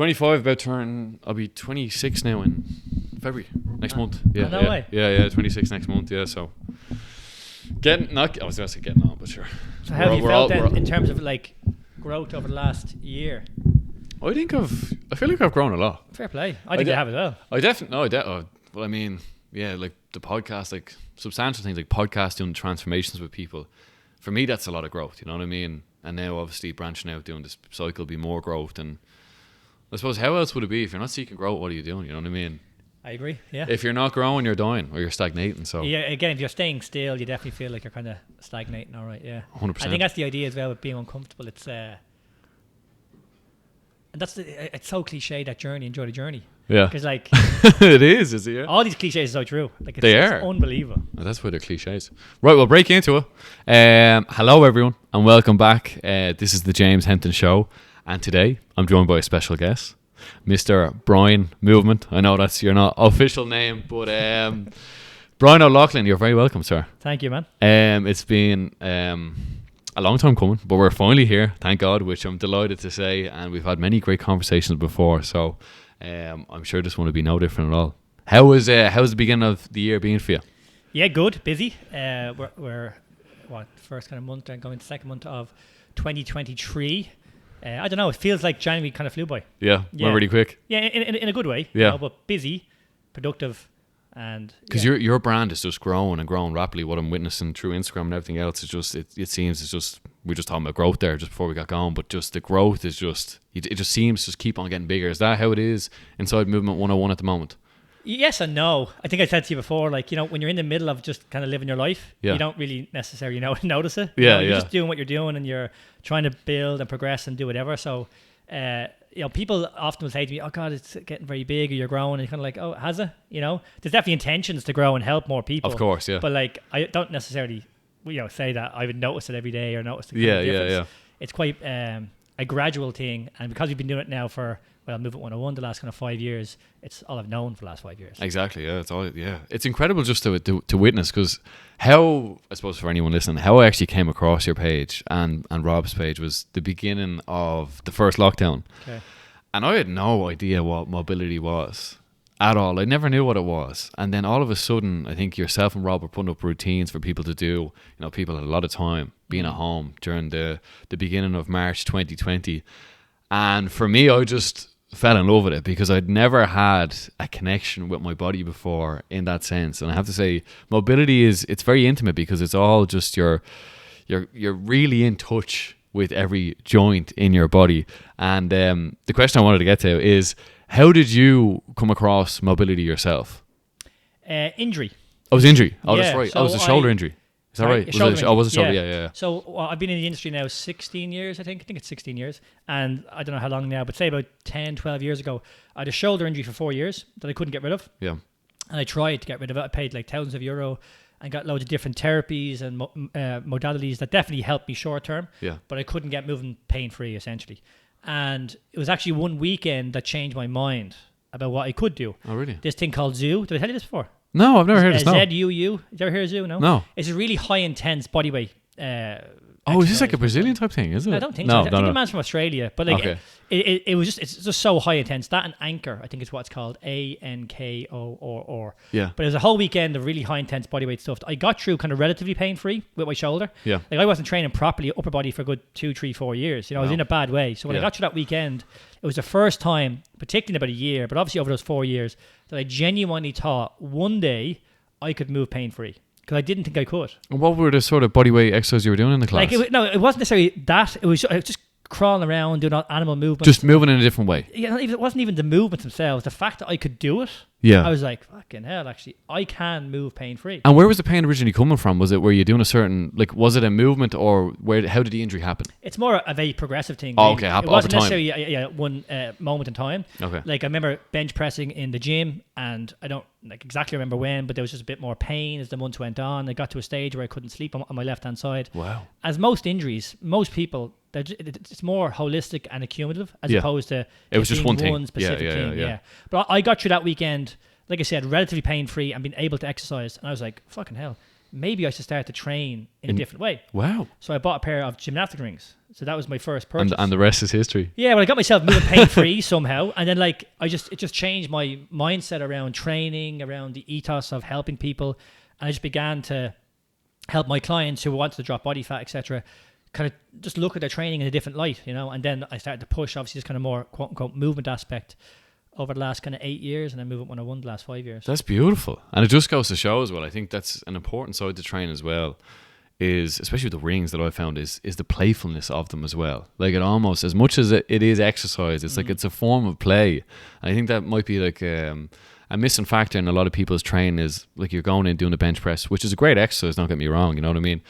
25, about turn. I'll be 26 now in February next month. Yeah, no way. Yeah, 26 next month. Yeah, so I was going to say getting on, but sure. So how have you felt then in terms of like growth over the last year? I feel like I've grown a lot. Fair play. I think you have as well. I definitely. Well, I mean, yeah, like the podcast, like substantial things like podcast, doing transformations with people. For me, that's a lot of growth. You know what I mean? And now, obviously, branching out, doing this cycle, be more growth. And I suppose, how else would it be if you're not seeking growth? What are you doing? You know what I mean? I agree. Yeah. If you're not growing, you're dying or you're stagnating. So yeah, again, if you're staying still, you definitely feel like you're kind of stagnating. All right. Yeah. 100%. I think that's the idea as well with being uncomfortable. It's and it's so cliche, that journey. Enjoy the journey. Yeah. Because like it is it? Yeah? All these cliches are so true. Like it's unbelievable. Well, that's why they're cliches. Right, we'll break into it. Hello everyone and welcome back. This is the James Hempton Show, and today I'm joined by a special guest, Mr. Brian Movement. I know that's your not official name, but Brian O'Loughlin, you're very welcome, sir. Thank you, man. It's been a long time coming, but we're finally here, thank God, which I'm delighted to say, and we've had many great conversations before, so I'm sure this one will be no different at all. How's the beginning of the year been for you? Yeah, good, busy. We're first kind of month and going to second month of 2023. I don't know, it feels like January kind of flew by. Yeah, went really quick. Yeah, in a good way. Yeah, you know, but busy, productive. And because your brand is just growing and growing rapidly. What I'm witnessing through Instagram and everything else is just it seems it's just, we were just talking about growth there just before we got going, but just the growth is just it just seems to just keep on getting bigger. Is that how it is inside Movement 101 at the moment? Yes and no. I think I said to you before, like, you know, when you're in the middle of just kind of living your life, you don't really necessarily notice it. You're just doing what you're doing and you're trying to build and progress and do whatever. So you know, people often will say to me, oh God, it's getting very big, or you're growing, and you're kind of like, oh, has it? You know, there's definitely intentions to grow and help more people. Of course, yeah. But like, I don't necessarily, say that I would notice it every day or notice the difference. Yeah. It's quite a gradual thing, and because we've been doing it now for, Movement 101 the last kind of 5 years, it's all I've known for the last 5 years. Exactly, yeah. It's incredible just to witness, because how, I suppose for anyone listening, how I actually came across your page and Rob's page was the beginning of the first lockdown. Okay. And I had no idea what mobility was at all. I never knew what it was. And then all of a sudden, I think yourself and Rob were putting up routines for people to do. You know, people had a lot of time being at home during the beginning of March 2020. And for me, I just fell in love with it because I'd never had a connection with my body before in that sense. And I have to say, mobility it's very intimate because it's all just you're really in touch with every joint in your body. And the question I wanted to get to is, how did you come across mobility yourself? Injury. Oh, it was injury. Oh, yeah, that's right. So it was a shoulder injury. Is that right? Was it shoulder? Yeah. So I've been in the industry now 16 years, I think it's 16 years. And I don't know how long now, but say about 10, 12 years ago, I had a shoulder injury for 4 years that I couldn't get rid of. Yeah. And I tried to get rid of it. I paid like thousands of euro and got loads of different therapies and modalities that definitely helped me short term. Yeah. But I couldn't get moving pain-free, essentially. And it was actually one weekend that changed my mind about what I could do. Oh, really? This thing called ZOO. Did I tell you this before? No, I've never heard of this. ZUU. You ever heard of ZOO? No. It's a really high intense body weight. Is this like a Brazilian type thing? Is it? I don't think so. I think the man's from Australia, but like it's just so high intense. That and Anchor, I think is what it's called, ANKO or. Yeah. But it was a whole weekend of really high intense body weight stuff. I got through kind of relatively pain free with my shoulder. Yeah. Like I wasn't training properly upper body for a good 2, 3, 4 years. You know, I was in a bad way. So when I got through that weekend, it was the first time, particularly in about a year, but obviously over those 4 years, that I genuinely thought one day I could move pain free. Because I didn't think I could. And what were the sort of body weight exercises you were doing in the class? Like it wasn't necessarily that. It was just crawling around, doing animal movements. Just moving in a different way. Yeah, it wasn't even the movements themselves. The fact that I could do it. Yeah. I was like, fucking hell, actually, I can move pain-free. And where was the pain originally coming from? Was it, were you doing a certain, like, was it a movement or how did the injury happen? It's more of a progressive thing. Oh, okay. It wasn't necessarily one moment in time. Okay. Like, I remember bench pressing in the gym, and I don't exactly remember when, but there was just a bit more pain as the months went on. I got to a stage where I couldn't sleep on my left-hand side. Wow. As most injuries, most people, it's more holistic and accumulative as opposed to it was just one specific thing. Yeah. But I got through that weekend, like I said, relatively pain-free and being able to exercise. And I was like, fucking hell, maybe I should start to train in a different way. Wow. So I bought a pair of gymnastic rings. So that was my first purchase. And the rest is history. Yeah, well, I got myself moving pain-free somehow. And then like it just changed my mindset around training, around the ethos of helping people. And I just began to help my clients who wanted to drop body fat, etc., kind of just look at their training in a different light, you know. And then I started to push, obviously, this kind of more quote-unquote movement aspect over the last kind of 8 years, and then Movement 101 the last 5 years. That's beautiful. And it just goes to show as well, I think that's an important side to train as well, is, especially with the rings that I found, is the playfulness of them as well. Like it almost, as much as it is exercise, it's like it's a form of play. And I think that might be like a missing factor in a lot of people's training is like you're going in doing a bench press, which is a great exercise, don't get me wrong, you know what I mean?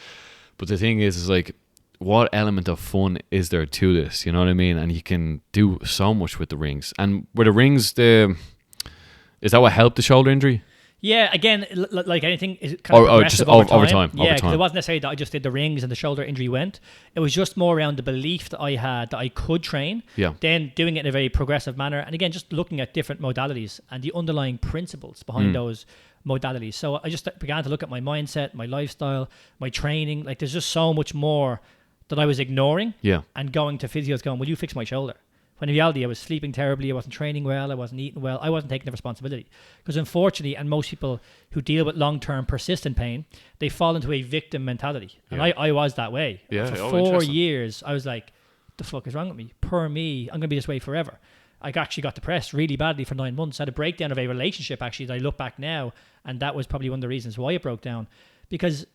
But the thing is like, what element of fun is there to this? You know what I mean? And you can do so much with the rings. And were the rings is that what helped the shoulder injury? Yeah, again, like anything, is kind of progressive over time. Yeah, because it wasn't necessarily that I just did the rings and the shoulder injury went. It was just more around the belief that I had that I could train. Yeah. Then doing it in a very progressive manner, and again, just looking at different modalities and the underlying principles behind those modalities. So I just began to look at my mindset, my lifestyle, my training. Like there's just so much more that I was ignoring. Yeah. And going to physios going, will you fix my shoulder? When in reality, I was sleeping terribly, I wasn't training well, I wasn't eating well, I wasn't taking the responsibility. Because unfortunately, and most people who deal with long-term persistent pain, they fall into a victim mentality. And I was that way. Yeah. For 4 years, I was like, the fuck is wrong with me? Poor me, I'm going to be this way forever. I actually got depressed really badly for 9 months. I had a breakdown of a relationship, actually, that I look back now, and that was probably one of the reasons why it broke down. Because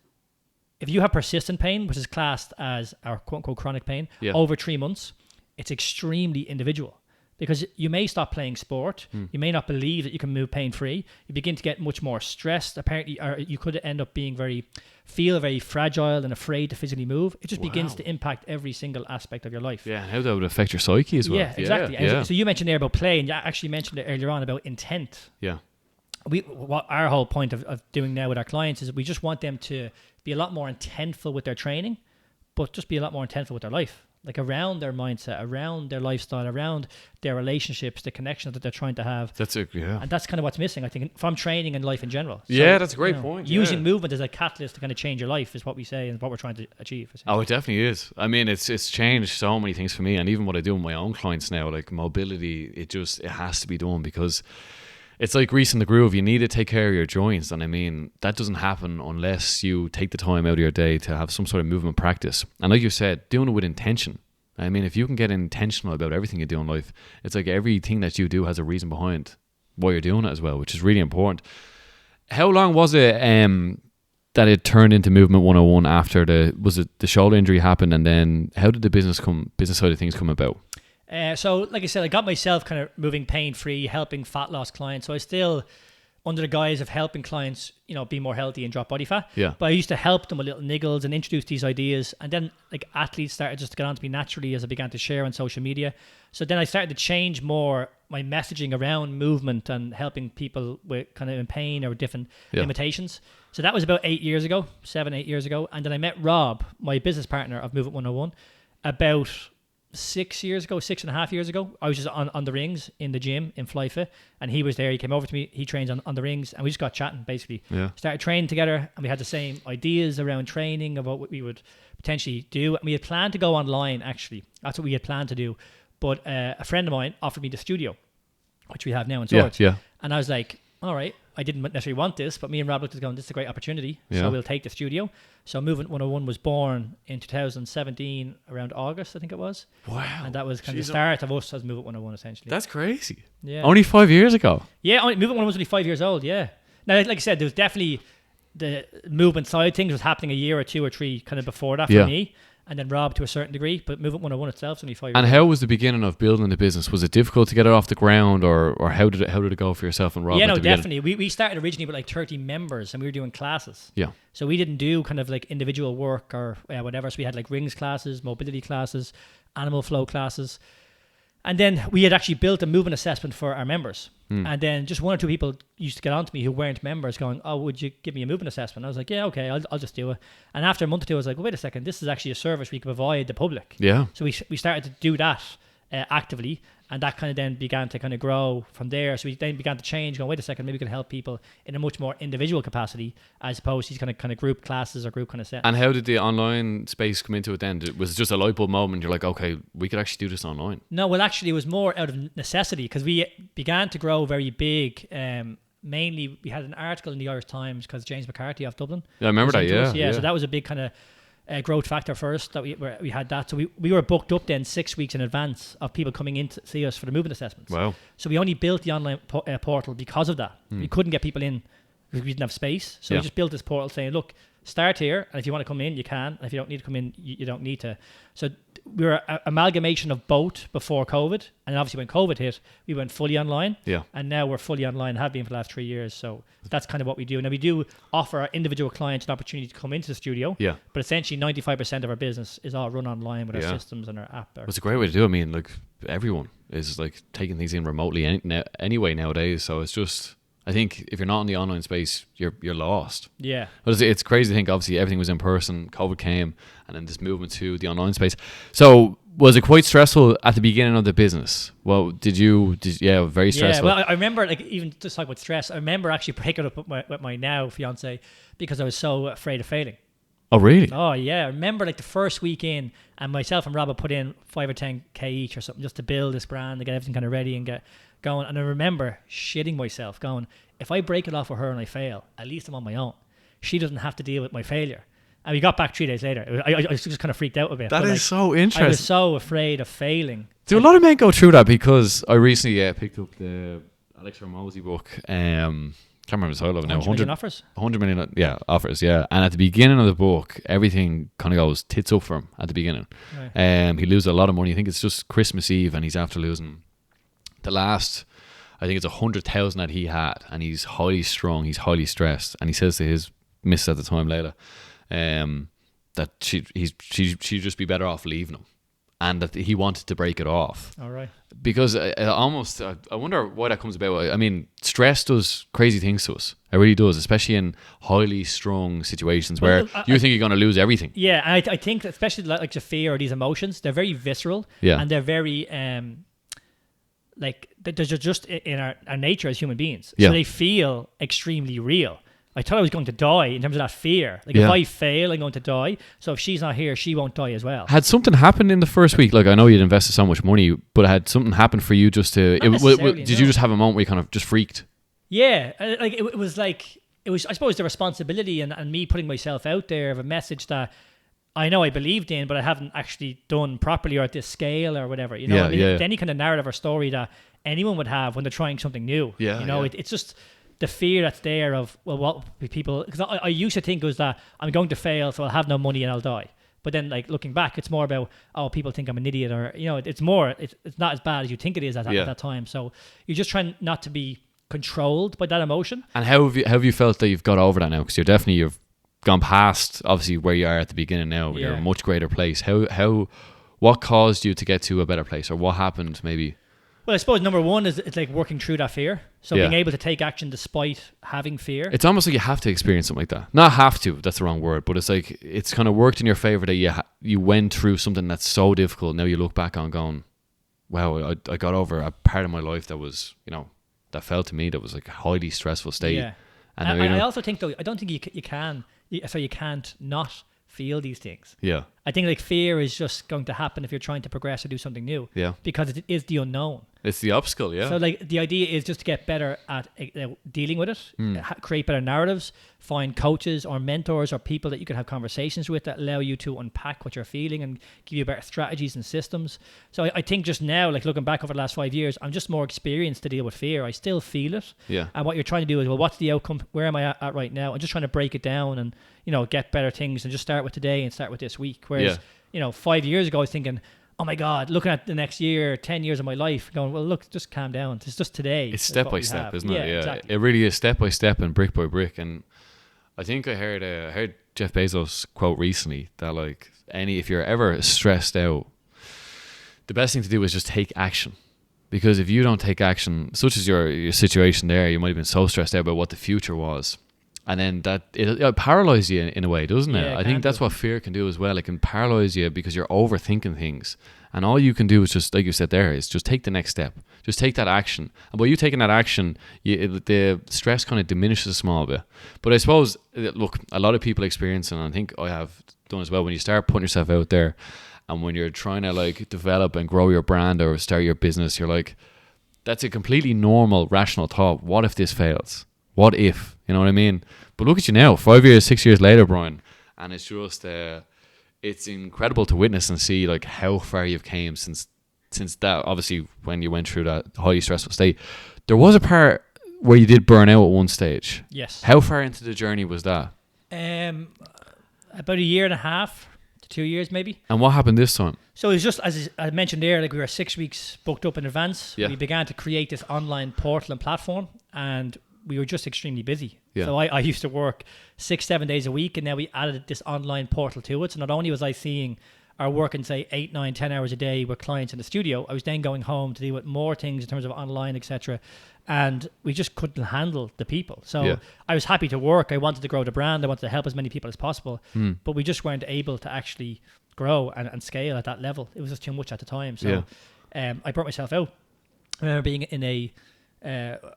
if you have persistent pain, which is classed as our quote-unquote chronic pain, over 3 months, it's extremely individual, because you may stop playing sport. You may not believe that you can move pain-free. You begin to get much more stressed. Apparently, or you could end up being feel very fragile and afraid to physically move. It just begins to impact every single aspect of your life. Yeah, how that would affect your psyche as well. Yeah, exactly. Yeah. So you mentioned there about play, and you actually mentioned it earlier on about intent. Yeah. What our whole point of doing now with our clients is we just want them to be a lot more intentful with their training, but just be a lot more intentful with their life. Like around their mindset, around their lifestyle, around their relationships, the connections that they're trying to have. And that's kind of what's missing, I think, from training and life in general. So, that's a great point. Using movement as a catalyst to kind of change your life is what we say and what we're trying to achieve. Oh, it definitely is. I mean, it's changed so many things for me, and even what I do with my own clients now, like mobility, it has to be done, because it's like greasing the groove. You need to take care of your joints. And I mean, that doesn't happen unless you take the time out of your day to have some sort of movement practice. And like you said, doing it with intention. I mean, if you can get intentional about everything you do in life, it's like everything that you do has a reason behind why you're doing it as well, which is really important. How long was it that it turned into Movement 101 after the shoulder injury happened? And then how did the business side of things come about? So, like I said, I got myself kind of moving pain-free, helping fat loss clients. So I still, under the guise of helping clients, you know, be more healthy and drop body fat. Yeah. But I used to help them with little niggles and introduce these ideas. And then like athletes started just to get on to me naturally as I began to share on social media. So then I started to change more my messaging around movement and helping people with kind of in pain or different limitations. So that was about 8 years ago, 8 years ago. And then I met Rob, my business partner of Movement 101, about 6.5 years ago. I was just on the rings in the gym in Flyfit, and he was there. He came over to me. He trains on the rings, and we just got chatting, basically. Yeah. Started training together, and we had the same ideas around training, about what we would potentially do. And we had planned to go online, actually. That's what we had planned to do. But a friend of mine offered me the studio, which we have now in Swords. Yeah. And I was like, all right, I didn't necessarily want this, but me and Rob looked at it going, this is a great opportunity. So we'll take the studio. So Movement 101 was born in 2017, around August, I think it was. Wow. And that was kind of the start of us as Movement 101, essentially. That's crazy. Yeah. Only 5 years ago. Yeah, Movement 101 was only 5 years old, yeah. Now, like I said, there was definitely the movement side of things was happening a year or 2 or 3 kind of before that for me. And then Rob to a certain degree, but Movement 101 itself is only 5 years. And how was the beginning of building the business? Was it difficult to get it off the ground, or how did it go for yourself and Rob? Yeah, no, definitely. We started originally with like 30 members, and we were doing classes. Yeah. So we didn't do kind of like individual work or whatever. So we had like rings classes, mobility classes, animal flow classes. And then we had actually built a movement assessment for our members. And then just 1 or 2 people used to get on to me who weren't members going, oh, would you give me a movement assessment? I was like, yeah, okay, I'll just do it. And after a month or 2, I was like, well, wait a second, this is actually a service we can provide the public. Yeah. So we started to do that actively. And that kind of then began to kind of grow from there. So we then began to change, going, wait a second, maybe we can help people in a much more individual capacity as opposed to these kind of group classes or group kind of settings. And how did the online space come into it then? Was it just a light bulb moment? You're like, okay, we could actually do this online. No, well, actually, it was more out of necessity because we began to grow very big. Mainly, we had an article in the Irish Times because James McCarthy of Dublin. Yeah, I remember that, yeah. So that was a big kind of growth factor first that we had that. So we were booked up then 6 weeks in advance of people coming in to see us for the movement assessments. Wow. So we only built the online portal because of that. We couldn't get people in because we didn't have space. So we just built this portal saying, look, start here, and if you want to come in, you can. And if you don't need to come in, you don't need to. So we were an amalgamation of both before COVID, and then obviously when COVID hit, we went fully online. Yeah. And now we're fully online, have been for the last 3 years. So that's kind of what we do. Now we do offer our individual clients an opportunity to come into the studio. Yeah. But essentially 95% of our business is all run online with our systems and our app. It's a great way to do it. I mean, like everyone is like taking things in remotely anyway nowadays. So it's just, I think if you're not in the online space, you're lost. Yeah. But it's crazy to think, obviously, everything was in person, COVID came, and then this movement to the online space. So was it quite stressful at the beginning of the business? Well, very stressful. Yeah, well, I remember, like, even just talk about stress, I remember actually breaking up with my now fiance because I was so afraid of failing. Oh, really? Oh, yeah. I remember, like, the first week in, and myself and Rob put in 5 or 10K each or something just to build this brand, to get everything kind of ready and get going. And I remember shitting myself going, if I break it off with her and I fail, at least I'm on my own. She doesn't have to deal with my failure. And we got back 3 days later. I just kind of freaked out a bit. That is so interesting. I was so afraid of failing. Do a lot of men go through that? Because I recently picked up the Alex Hormozy book. Can't remember the title of it now. 100 million offers? 100 million, offers, yeah. And at the beginning of the book, everything kind of goes tits up for him at the beginning. Right. He loses a lot of money. I think it's just Christmas Eve, and he's after losing the last, I think it's 100,000 that he had, and he's highly strung, he's highly stressed, and he says to his missus at the time, Layla, that she'd just be better off leaving him, and that he wanted to break it off. All right. Because I wonder why that comes about. I mean, stress does crazy things to us. It really does, especially in highly strung situations where you think you're going to lose everything. Yeah, and I think especially like the fear or these emotions, they're very visceral. Yeah. And they're very like they're just in our nature as human beings. Yeah. So they feel extremely real. I thought I was going to die in terms of that fear. Like, if I fail, I'm going to die. So if she's not here, she won't die as well. Had something happened in the first week? Like, I know you'd invested so much money, but had something happened for you just to... Did you just have a moment where you kind of just freaked? Yeah. Like, it was, I suppose, the responsibility and me putting myself out there of a message that I know I believed in, but I haven't actually done properly or at this scale or whatever. You know, any kind of narrative or story that anyone would have when they're trying something new. Yeah. You know, it's just... the fear that's there of, well, what people... Because I used to think it was that I'm going to fail, so I'll have no money and I'll die. But then, like, looking back, it's more about, people think I'm an idiot, or, you know, it's more... It's not as bad as you think it is at that time. So you're just trying not to be controlled by that emotion. And how have you felt that you've got over that now? Because you've gone past, obviously, where you are at the beginning now. You're in a much greater place. What caused you to get to a better place? Or what happened, maybe... Well, I suppose number one is it's like working through that fear. So being able to take action despite having fear. It's almost like you have to experience something like that. Not have to, that's the wrong word, but it's like it's kind of worked in your favor that you went through something that's so difficult. Now you look back on going, wow, I got over a part of my life that was, you know, that felt to me that was like a highly stressful state. Yeah. And I also think, though, I don't think you can't not feel these things. Yeah. I think like fear is just going to happen if you're trying to progress or do something new. Yeah. Because it is the unknown. It's the obstacle, yeah. So like the idea is just to get better at dealing with it, create better narratives, find coaches or mentors or people that you can have conversations with that allow you to unpack what you're feeling and give you better strategies and systems. So I think just now, like looking back over the last 5 years, I'm just more experienced to deal with fear. I still feel it. Yeah. And what you're trying to do is, well, what's the outcome? Where am I at right now? I'm just trying to break it down and, you know, get better things and just start with today and start with this week. Whereas, you know, 5 years ago, I was thinking, oh my God, looking at the next year, 10 years of my life, going, well, look, just calm down. It's just today. It's step by step, isn't it? Yeah, exactly. It really is step by step and brick by brick. And I think I heard Jeff Bezos quote recently that like if you're ever stressed out, the best thing to do is just take action. Because if you don't take action, such as your situation there, you might have been so stressed out about what the future was. And then it paralyzes you in a way, doesn't it? Yeah, I think that's what fear can do as well. It can paralyze you because you're overthinking things. And all you can do is just, like you said there, is just take the next step. Just take that action. And by you taking that action, the stress kind of diminishes a small bit. But I suppose, look, a lot of people experience, and I think I have done as well, when you start putting yourself out there and when you're trying to like develop and grow your brand or start your business, you're like, that's a completely normal, rational thought. What if this fails? What if? You know what I mean? But look at you now, 5 years, 6 years later, Brian, and it's just it's incredible to witness and see like how far you've came since that. Obviously, when you went through that highly stressful state, there was a part where you did burn out at one stage. Yes. How far into the journey was that? About a year and a half to 2 years, maybe. And what happened this time? So it was just, as I mentioned there, like we were 6 weeks booked up in advance. Yeah. We began to create this online portal and platform, and we were just extremely busy. Yeah. So I used to work 6-7 days a week, and now we added this online portal to it. So not only was I seeing or working, say, 8, 9, 10 hours a day with clients in the studio, I was then going home to deal with more things in terms of online, etc. And we just couldn't handle the people. So I was happy to work. I wanted to grow the brand. I wanted to help as many people as possible. But we just weren't able to actually grow and scale at that level. It was just too much at the time. So I burnt myself out. I remember being in a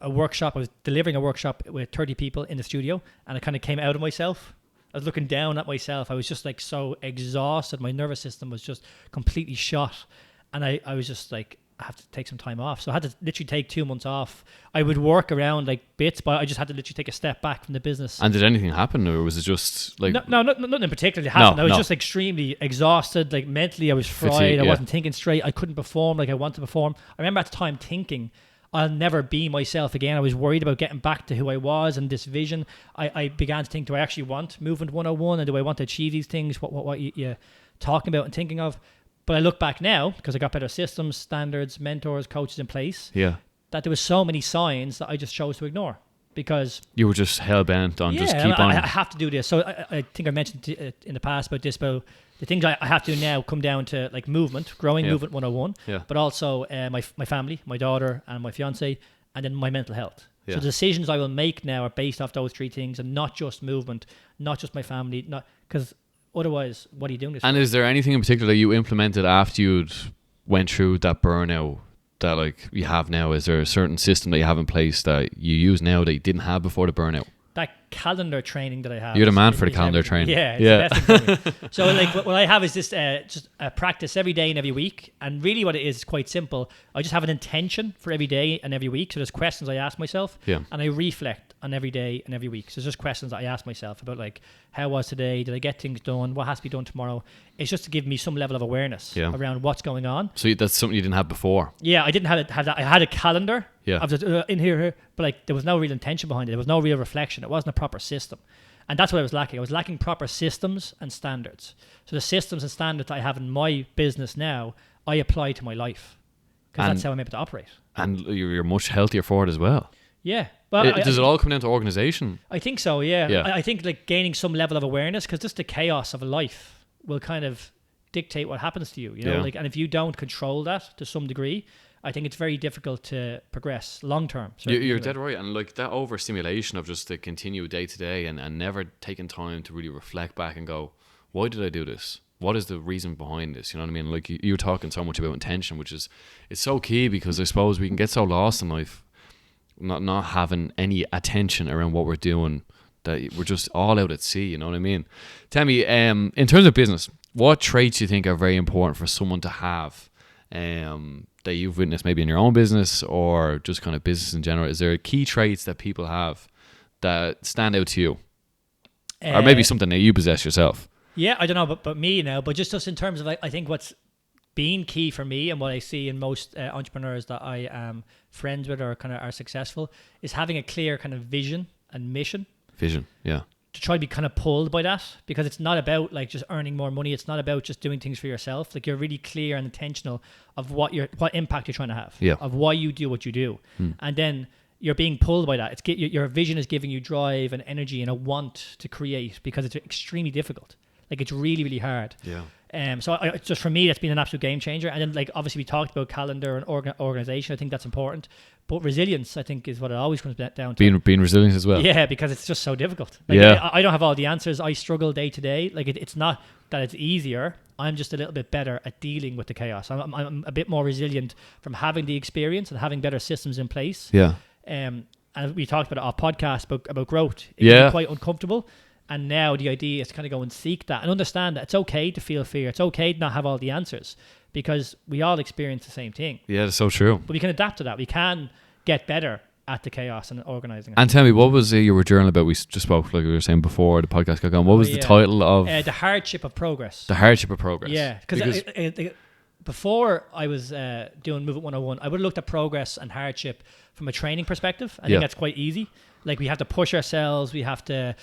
workshop. I was delivering a workshop with 30 people in the studio, and I kind of came out of myself. I was looking down at myself. I was just like so exhausted. My nervous system was just completely shot. And I was just like, I have to take some time off. So I had to literally take 2 months off. I would work around like bits, but I just had to literally take a step back from the business. And did anything happen, or was it just like... No, nothing in particular happened. I was just extremely exhausted. Like mentally, I was fried. Fatigue, I wasn't thinking straight. I couldn't perform like I wanted to perform. I remember at the time thinking, I'll never be myself again. I was worried about getting back to who I was and this vision. I began to think, do I actually want Movement 101, and do I want to achieve these things? What you're talking about and thinking of? But I look back now, because I got better systems, standards, mentors, coaches in place, that there was so many signs that I just chose to ignore. Because you were just hell-bent on just keep on. I have to do this. So I think I mentioned in the past about this, about the things I have to do now come down to like movement, growing Movement 101, but also my family, my daughter and my fiance, and then my mental health. So the decisions I will make now are based off those 3 things, and not just movement, not just my family, not because otherwise, what are you doing this for? And is there anything in particular that you implemented after you'd went through that burnout that like you have now? Is there a certain system that you have in place that you use now that you didn't have before the burnout? That calendar training that I have. You're the man for the calendar training. Yeah, it's the best thing for me. So like what I have is this just a practice every day and every week. And really what it is quite simple. I just have an intention for every day and every week. So there's questions I ask myself, and I reflect on every day and every week. So it's just questions that I ask myself about, like, how was today? Did I get things done? What has to be done tomorrow? It's just to give me some level of awareness around what's going on. So that's something you didn't have before? Yeah, I didn't have that. I had a calendar of in here, but like there was no real intention behind it. There was no real reflection. It wasn't a proper system. And that's what I was lacking. I was lacking proper systems and standards. So the systems and standards that I have in my business now, I apply to my life, because that's how I'm able to operate. And you're much healthier for it as well. Yeah. Well, does it all come down to organization? I think so, yeah. I think like gaining some level of awareness, because just the chaos of a life will kind of dictate what happens to you, you know? Like, and if you don't control that to some degree, I think it's very difficult to progress long term. You're dead right. And like that overstimulation of just to continue day to day and never taking time to really reflect back and go, why did I do this? What is the reason behind this? You know what I mean? Like you're talking so much about intention, which is, it's so key, because I suppose we can get so lost in life, not having any attention around what we're doing, that we're just all out at sea. You know what I mean? Tell me, in terms of business, what traits do you think are very important for someone to have, that you've witnessed maybe in your own business or just kind of business in general? Is there key traits that people have that stand out to you, or maybe something that you possess yourself? Yeah, I don't know, but me, you know, but just in terms of, like, I think what's been key for me and what I see in most entrepreneurs that I am friends with or kind of are successful is having a clear kind of vision and mission. Vision, yeah. To try to be kind of pulled by that, because it's not about like just earning more money. It's not about just doing things for yourself. Like, you're really clear and intentional of what impact you're trying to have, of why you do what you do, and then you're being pulled by that. Your vision is giving you drive and energy and a want to create, because it's extremely difficult. Like, it's really, really hard. Yeah. So just for me, that's been an absolute game changer. And then, like, obviously we talked about calendar and organization. I think that's important. But resilience, I think, is what it always comes down to. Being resilient as well. Yeah, because it's just so difficult. Like, I don't have all the answers. I struggle day to day. Like, it's not that it's easier. I'm just a little bit better at dealing with the chaos. I'm a bit more resilient from having the experience and having better systems in place. Yeah. And we talked about our podcast about growth. It can be quite uncomfortable. And now the idea is to kind of go and seek that and understand that it's okay to feel fear. It's okay to not have all the answers, because we all experience the same thing. Yeah, that's so true. But we can adapt to that. We can get better at the chaos and organizing. And tell me, what was you were journaling about? We just spoke, like we were saying before the podcast got going. What was the title of? The Hardship of Progress. The Hardship of Progress. Yeah, because before I was doing Movement 101, I would have looked at progress and hardship from a training perspective. I think that's quite easy. Like, we have to push ourselves. We have to,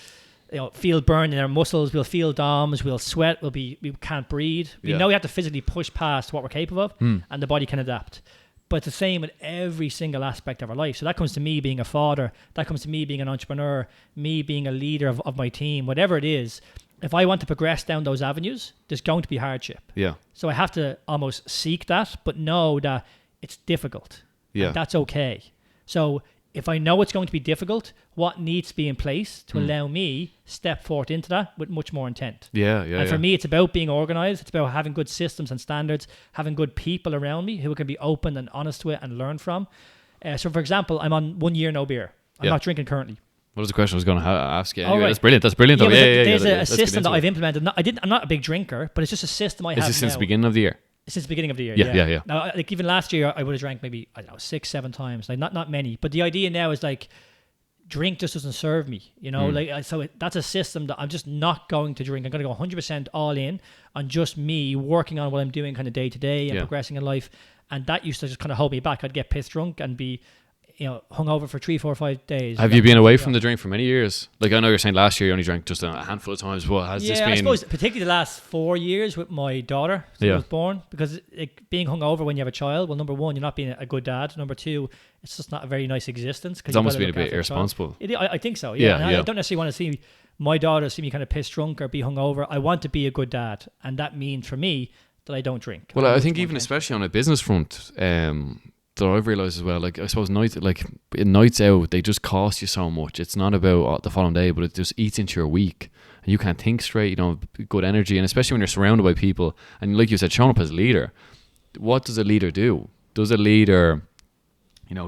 feel burn in our muscles. We'll feel DOMs. We'll sweat. We can't breathe. We know we have to physically push past what we're capable of, and the body can adapt. But it's the same with every single aspect of our life. So that comes to me being a father. That comes to me being an entrepreneur, me being a leader of my team, whatever it is. If I want to progress down those avenues, there's going to be hardship. Yeah. So I have to almost seek that, but know that it's difficult. Yeah. And that's okay. So if I know it's going to be difficult, what needs to be in place to allow me step forward into that with much more intent? And for me, it's about being organized. It's about having good systems and standards, having good people around me who can be open and honest with and learn from. So, for example, I'm on 1 year no beer. I'm not drinking currently. What was the question I was going to ask you? Anyway, That's brilliant. That's brilliant. There's a system that I've implemented. I'm not a big drinker, but it's just a system I have now. Is this since the beginning of the year? Since the beginning of the year, yeah. Now, like, even last year, I would have drank maybe, 6-7 times. Like, not many. But the idea now is, like, drink just doesn't serve me, that's a system that I'm just not going to drink. I'm going to go 100% all in on just me working on what I'm doing kind of day to day and progressing in life. And that used to just kind of hold me back. I'd get pissed drunk and be hungover for 3, 4, 5 days. Have you been away from the drink for many years? Like, I know you're saying last year you only drank just a handful of times, but has this been... I suppose particularly the last 4 years with my daughter since I was born, because being hungover when you have a child, well, number one, you're not being a good dad. Number two, it's just not a very nice existence. It's almost been a bit irresponsible. I think so, I don't necessarily want to see my daughter see me kind of pissed drunk or be hungover. I want to be a good dad, and that means for me that I don't drink. Well, I think even especially on a business front, that I've realised as well, like, I suppose nights out, they just cost you so much. It's not about the following day, but it just eats into your week, and you can't think straight. Good energy, and especially when you're surrounded by people, and like you said, showing up as a leader. What does a leader do? Does a leader,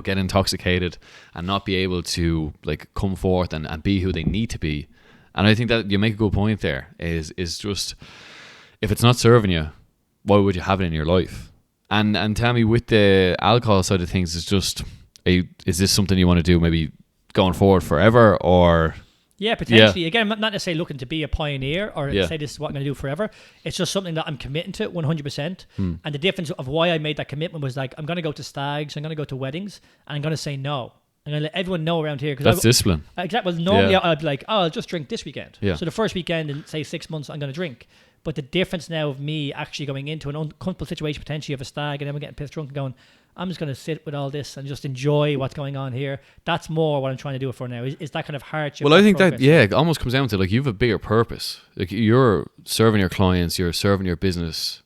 get intoxicated and not be able to, like, come forth and be who they need to be? And I think that you make a good point there. Is just, if it's not serving you, why would you have it in your life? And tell me, with the alcohol side of things, is this something you want to do maybe going forward forever, or? Yeah, potentially. Again, I'm not necessarily looking to be a pioneer or say this is what I'm going to do forever. It's just something that I'm committing to 100%. And the difference of why I made that commitment was, like, I'm going to go to stags, I'm going to go to weddings, and I'm going to say no. I'm going to let everyone know around here. That's discipline. Exactly. Well, normally I'd be like, I'll just drink this weekend. Yeah. So the first weekend in, say, 6 months, I'm going to drink. But the difference now of me actually going into an uncomfortable situation, potentially of a stag, and then we're getting pissed drunk and going, I'm just going to sit with all this and just enjoy what's going on here. That's more what I'm trying to do it for now, is that kind of hardship. Well, I think progress. It almost comes down to, like, you have a bigger purpose. Like, you're serving your clients, you're serving your business.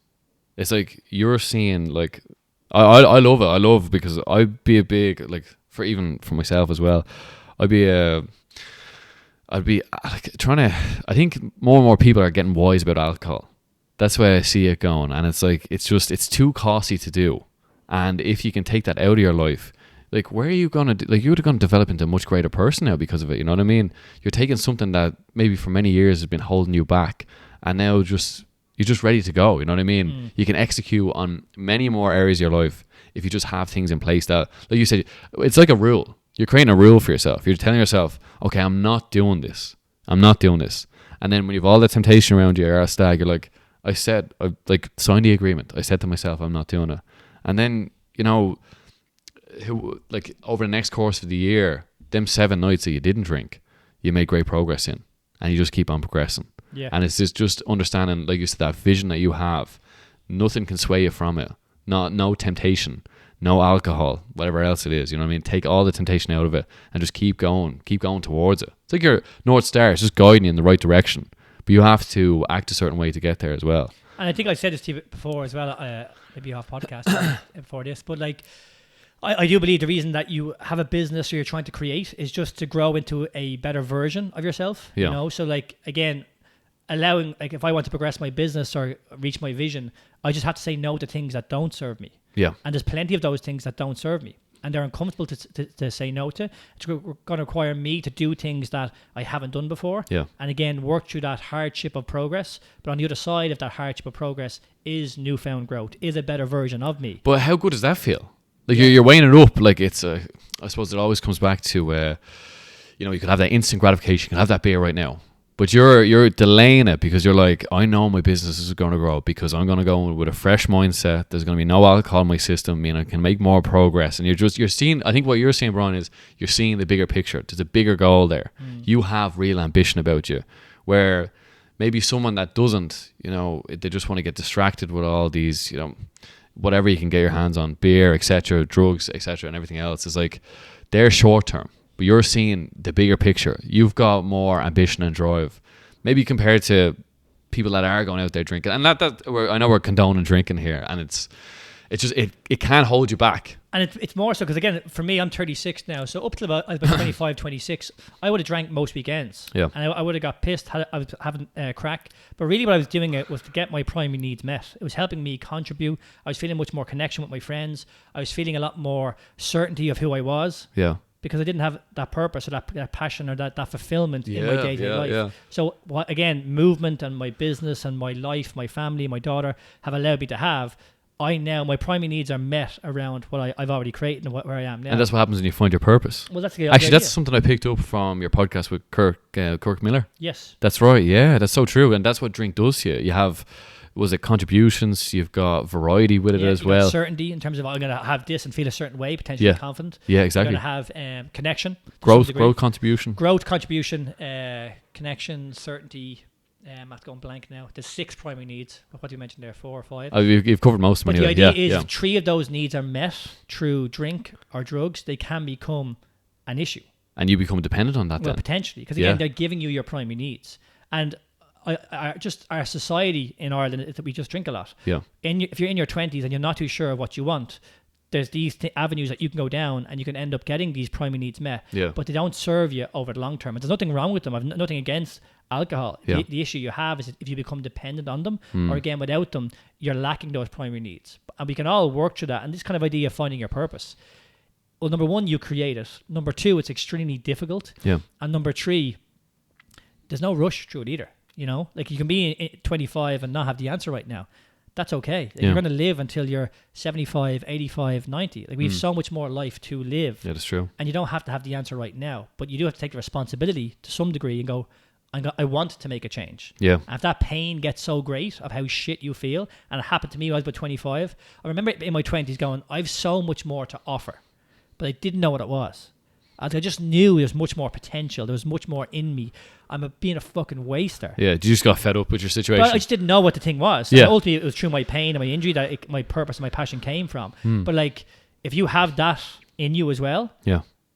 It's like you're seeing, like, I love it. I love it because I'd be a big, like, for myself as well, I'd be like trying to. I think more and more people are getting wise about alcohol. That's why I see it going, and it's like it's too costly to do. And if you can take that out of your life, like, where are you gonna you're gonna develop into a much greater person now because of it. You know what I mean? You're taking something that maybe for many years has been holding you back, and now you're just ready to go. You know what I mean? You can execute on many more areas of your life if you just have things in place that, like you said, it's like a rule. You're creating a rule for yourself. You're telling yourself, okay, I'm not doing this. And then when you have all that temptation around you, you're a stag, you're like, I signed the agreement. I said to myself, I'm not doing it. And then, like, over the next course of the year, them 7 nights that you didn't drink, you made great progress in. And you just keep on progressing. Yeah. And it's just understanding, like you said, that vision that you have. Nothing can sway you from it. No temptation. No alcohol, whatever else it is, you know what I mean? Take all the temptation out of it and just keep going towards it. It's like your North Star, it's just guiding you in the right direction. But you have to act a certain way to get there as well. And I think I said this to you before as well, maybe off podcast before this, but like, I do believe the reason that you have a business or you're trying to create is just to grow into a better version of yourself. Yeah. You know, so like, again, allowing, like, if I want to progress my business or reach my vision, I just have to say no to things that don't serve me. Yeah. And there's plenty of those things that don't serve me. And they're uncomfortable to say no to. It's going to require me to do things that I haven't done before. Yeah. And again, work through that hardship of progress. But on the other side of that hardship of progress is newfound growth, is a better version of me. But how good does that feel? Like you're weighing it up. Like it's I suppose it always comes back to, you could have that instant gratification. You can have that beer right now. But you're delaying it because you're like, I know my business is going to grow because I'm going to go with a fresh mindset. There's going to be no alcohol in my system. I can make more progress. And you're seeing, I think what you're seeing, Brian, is you're seeing the bigger picture. There's a bigger goal there. You have real ambition about you, where maybe someone that doesn't, they just want to get distracted with all these, whatever you can get your hands on, beer, etc., drugs, etc., and everything else. Is like they're short term. But you're seeing the bigger picture. You've got more ambition and drive, maybe compared to people that are going out there drinking. And I know we're condoning drinking here, and it can't hold you back. And it's more so because, again, for me, I'm 36 now. So up till about 25, 26, I would have drank most weekends. Yeah. And I would have got pissed. I was having crack. But really what I was doing it was to get my primary needs met. It was helping me contribute. I was feeling much more connection with my friends. I was feeling a lot more certainty of who I was. Yeah. Because I didn't have that purpose or that passion or that fulfillment in my day-to-day life. Yeah. So again, movement and my business and my life, my family, my daughter have allowed me to have. My primary needs are met around what I've already created and where I am now. And that's what happens when you find your purpose. Well, that's the Actually, that's something I picked up from your podcast with Kirk Miller. Yes. That's right. Yeah, that's so true. And that's what drink does to you. You have... Was it contributions? You've got variety with it as well. Certainty in terms of I'm going to have this and feel a certain way, potentially confident. Yeah, exactly. You're going to have connection. Growth contribution. Growth, contribution, connection, certainty. I'm not going blank now. There's 6 primary needs. What do you mention there? 4 or 5? You've covered most of them. But the idea is if 3 of those needs are met through drink or drugs, they can become an issue. And you become dependent on that then? Well, potentially. Because again, they're giving you your primary needs. And our society in Ireland is that we just drink a lot. Yeah. If you're in your 20s and you're not too sure of what you want, there's these avenues that you can go down and you can end up getting these primary needs met. Yeah. But they don't serve you over the long term. And there's nothing wrong with them. I've nothing against alcohol. Yeah. The issue you have is if you become dependent on them or again without them, you're lacking those primary needs. And we can all work through that. And this kind of idea of finding your purpose. Well, number 1, you create it. Number 2, it's extremely difficult. Yeah. And number 3, there's no rush through it either. Like you can be 25 and not have the answer right now. That's okay. Like you're going to live until you're 75, 85, 90. Like we have so much more life to live. Yeah, that's true. And you don't have to have the answer right now, but you do have to take the responsibility to some degree and go, I want to make a change. Yeah. And if that pain gets so great of how shit you feel, and it happened to me when I was about 25, I remember in my 20s going, I've so much more to offer, but I didn't know what it was. I just knew there was much more potential. There was much more in me. I'm being a fucking waster. Yeah, you just got fed up with your situation. But I just didn't know what the thing was. Yeah. And ultimately, it was through my pain and my injury that my purpose and my passion came from. But like, if you have that in you as well,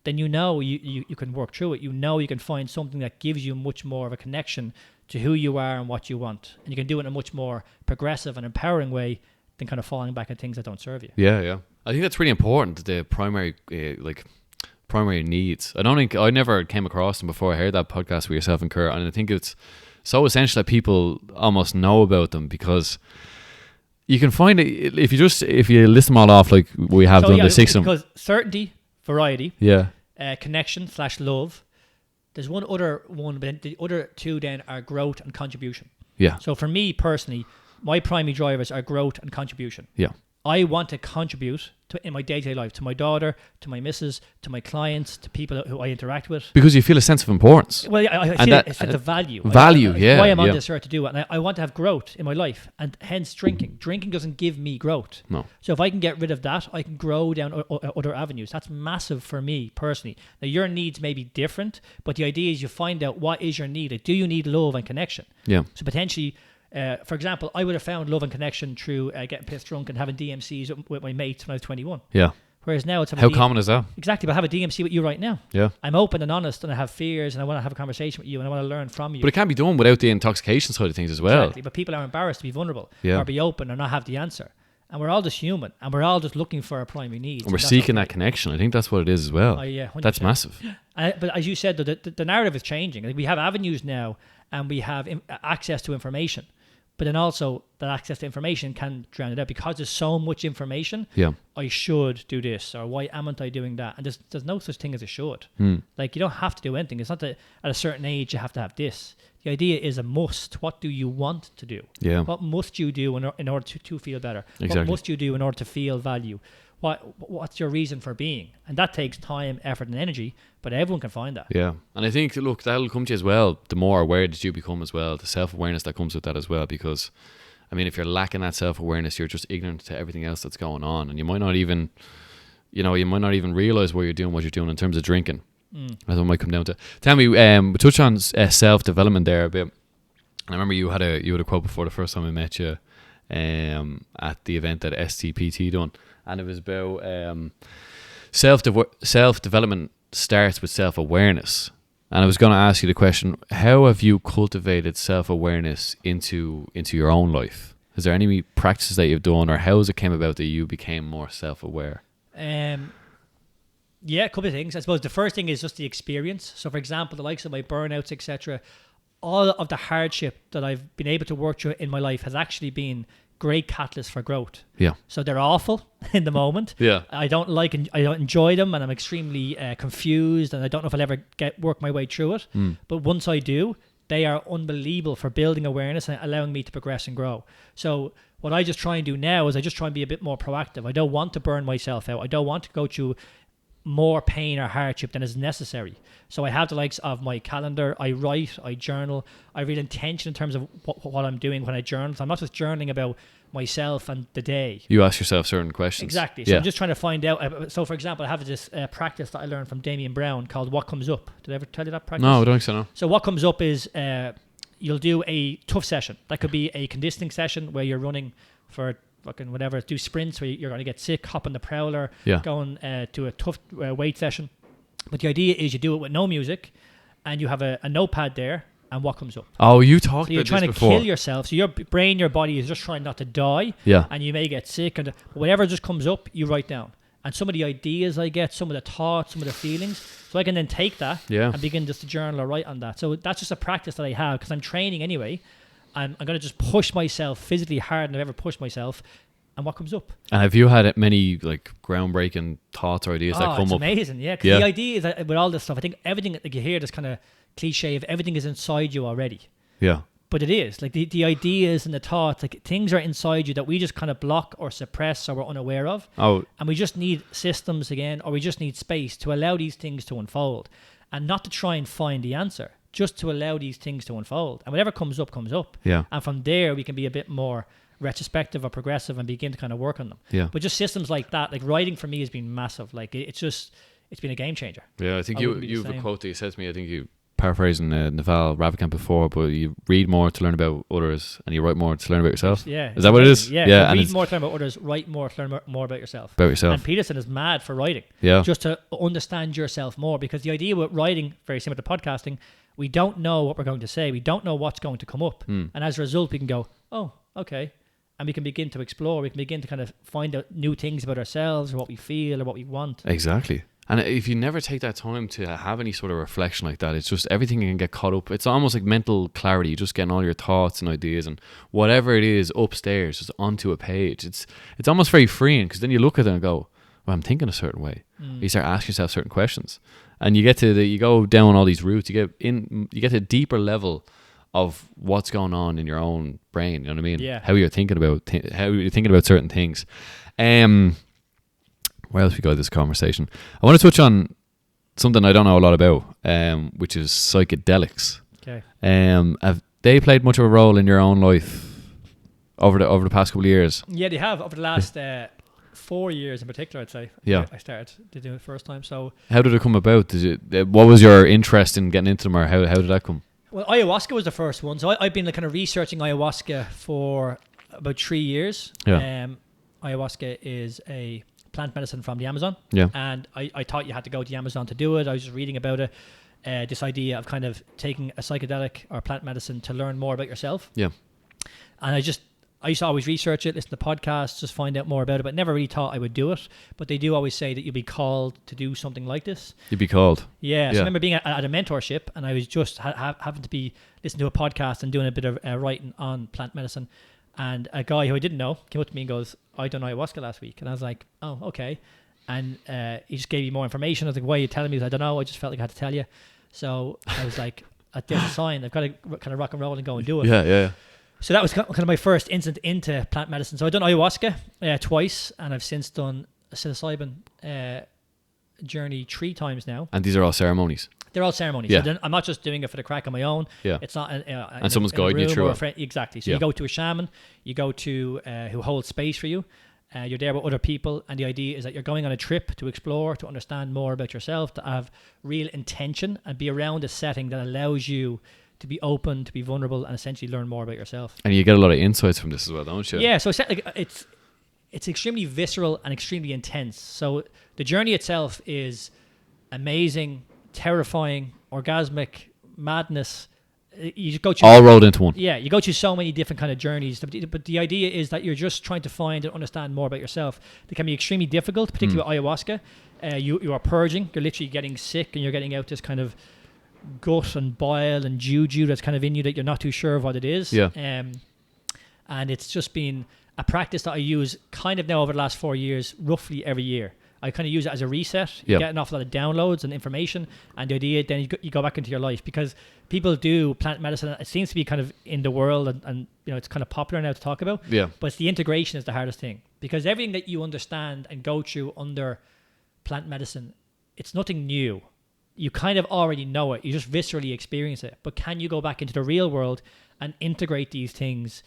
then you can work through it. You can find something that gives you much more of a connection to who you are and what you want. And you can do it in a much more progressive and empowering way than kind of falling back on things that don't serve you. Yeah, yeah. I think that's really important, the primary needs. I never came across them before I heard that podcast with yourself and Kurt, and I think it's so essential that people almost know about them, because you can find it if you list them all off like we have done the 6 of them. Because certainty, variety, connection/love. There's one other one, but the other 2 then are growth and contribution. Yeah. So for me personally, my primary drivers are growth and contribution. Yeah. I want to contribute in my day-to-day life, to my daughter, to my missus, to my clients, to people who I interact with. Because you feel a sense of importance. Well, I feel a sense of value. Value, yeah. Why I'm on this earth to do it. And I want to have growth in my life, and hence drinking. Drinking doesn't give me growth. No. So if I can get rid of that, I can grow down other avenues. That's massive for me personally. Now, your needs may be different, but the idea is you find out what is your need. Like, do you need love and connection? Yeah. So potentially... for example, I would have found love and connection through getting pissed drunk and having DMCs with my mates when I was 21. Yeah. Whereas now it's how common is that? Exactly, but I have a DMC with you right now. Yeah, I'm open and honest, and I have fears, and I want to have a conversation with you, and I want to learn from you. But it can't be done without the intoxication side of things as well. Exactly, but people are embarrassed to be vulnerable, or be open, or not have the answer. And we're all just human, and we're all just looking for our primary needs. And we're seeking that connection. I think that's what it is as well. Yeah, 100%. That's massive. But as you said, the narrative is changing. Like, we have avenues now, and we have access to information. But then also that access to information can drown it out because there's so much information. Yeah, I should do this, or why amn't I doing that? And there's no such thing as a should. Like, you don't have to do anything. It's not that at a certain age you have to have this. The idea is a must. What do you want to do? Yeah. What must you do in order to feel better? Exactly. What must you do in order to feel value? What's your reason for being? And that takes time, effort, and energy, but everyone can find that. Yeah. And I think, look, that'll come to you as well, the more aware that you become as well, the self-awareness that comes with that as well, because, I mean, if you're lacking that self-awareness, you're just ignorant to everything else that's going on, and you might not even realize what you're doing in terms of drinking. That's what it might come down to. Tell me, we touched on self-development there a bit. And I remember you had a quote before the first time I met you at the event that STPT done, and it was about self-development starts with self-awareness. And I was going to ask you the question: how have you cultivated self-awareness into your own life? Is there any practices that you've done, or how has it came about that you became more self-aware? Yeah, a couple of things. I suppose the first thing is just the experience. So, for example, the likes of my burnouts, etc., all of the hardship that I've been able to work through in my life has actually been great catalysts for growth. Yeah. So they're awful in the moment. Yeah. I don't enjoy them, and I'm extremely confused, and I don't know if I'll ever work my way through it. But once I do, they are unbelievable for building awareness and allowing me to progress and grow. So what I just try and do now is I just try and be a bit more proactive. I don't want to burn myself out. I don't want to go through more pain or hardship than is necessary. So I have the likes of my calendar. I write, I journal. I read intention in terms of what I'm doing when I journal. So I'm not just journaling about myself and the day. You ask yourself certain questions. Exactly. So I'm just trying to find out. So for example, I have this practice that I learned from Damien Brown called What Comes Up. Did I ever tell you that practice? No, I don't think so, no. So What Comes Up is you'll do a tough session. That could be a conditioning session where you're running for fucking whatever, do sprints where you're going to get sick, hop on the prowler, going to a tough weight session. But the idea is you do it with no music, and you have a notepad there, and what comes up. Oh, you talked so you're about trying this to before. Kill yourself. So your brain, your body is just trying not to die. Yeah. And you may get sick, and whatever just comes up, you write down. And some of the ideas I get, some of the thoughts, some of the feelings, so I can then take that and begin just to journal or write on that. So that's just a practice that I have because I'm training anyway. I'm going to just push myself physically harder than I've ever pushed myself. And what comes up? And have you had many like groundbreaking thoughts or ideas that come it's up? Amazing, yeah. Because the idea is that with all this stuff, I think everything that you hear, this kind of cliche of everything is inside you already. Yeah. But it is. Like the ideas and the thoughts, like things are inside you that we just kind of block or suppress or we're unaware of. Oh. And we just need systems again, or we just need space to allow these things to unfold. And not to try and find the answer, just to allow these things to unfold. And whatever comes up, comes up. Yeah. And from there, we can be a bit more retrospective or progressive and begin to kind of work on them. Yeah. But just systems like that, like writing for me has been massive. Like it's been a game changer. Yeah, I think you've a quote that you said to me, I think you paraphrasing Naval Ravikant before, but you read more to learn about others and you write more to learn about yourself. Yeah. Is that what it is? Yeah. Read more to learn about others, write more to learn more about yourself. And Peterson is mad for writing. Yeah. Just to understand yourself more, because the idea with writing, very similar to podcasting, we don't know what we're going to say. We don't know what's going to come up. And as a result, we can go, oh, okay. And we can begin to explore. We can begin to kind of find out new things about ourselves or what we feel or what we want. Exactly. And if you never take that time to have any sort of reflection like that, it's just everything can get caught up. It's almost like mental clarity. You're just getting all your thoughts and ideas and whatever it is upstairs, just onto a page. It's almost very freeing because then you look at it and go, well, I'm thinking a certain way. You start asking yourself certain questions. And you get to you go down all these routes. You get to a deeper level of what's going on in your own brain. You know what I mean? Yeah. How you're thinking about certain things. Where else we go with this conversation? I want to touch on something I don't know a lot about, which is psychedelics. Okay. Have they played much of a role in your own life over the past couple of years? Yeah, they have over the last 4 years in particular, I'd say. Yeah. I started to do it the first time. So how did it come about? What was your interest in getting into them, or how did that come? Well, ayahuasca was the first one. So I've been kind of researching ayahuasca for about 3 years. Yeah. Ayahuasca is a plant medicine from the Amazon. Yeah. And I thought you had to go to the Amazon to do it. I was just reading about it. This idea of kind of taking a psychedelic or plant medicine to learn more about yourself. Yeah. And I used to always research it, listen to podcasts, just find out more about it, but never really thought I would do it. But they do always say that you'll be called to do something like this. You'd be called. Yeah. So I remember being at a mentorship, and I was just having to be listening to a podcast and doing a bit of writing on plant medicine. And a guy who I didn't know came up to me and goes, I done ayahuasca last week. And I was like, oh, okay. And he just gave me more information. I was like, why are you telling me? I don't know. I just felt like I had to tell you. So I was like, there's a sign. I've got to kind of rock and roll and go and do it. Yeah. So that was kind of my first instant into plant medicine. So I've done ayahuasca twice, and I've since done a psilocybin journey 3 times now. And these are all ceremonies? They're all ceremonies. Yeah. So I'm not just doing it for the crack on my own. Yeah. It's not and someone's guiding you through it. Exactly. So you go to a shaman, you go to who holds space for you. You're there with other people, and the idea is that you're going on a trip to explore, to understand more about yourself, to have real intention and be around a setting that allows you to be open, to be vulnerable, and essentially learn more about yourself. And you get a lot of insights from this as well, don't you? Yeah, so it's extremely visceral and extremely intense. So the journey itself is amazing, terrifying, orgasmic, madness. You just go through all rolled into one. Yeah, you go through so many different kind of journeys, but the idea is that you're just trying to find and understand more about yourself. They can be extremely difficult, particularly with ayahuasca. You are purging. You're literally getting sick, and you're getting out this kind of gut and bile and juju that's kind of in you that you're not too sure of what it is. Yeah. And it's just been a practice that I use kind of now over the last 4 years, roughly every year. I kind of use it as a reset. You get an awful lot of downloads and information, and the idea then you go back into your life, because people do plant medicine. It seems to be kind of in the world, and you know, it's kind of popular now to talk about. Yeah. But it's the integration is the hardest thing, because everything that you understand and go through under plant medicine, it's nothing new. You kind of already know it. You just viscerally experience it. But can you go back into the real world and integrate these things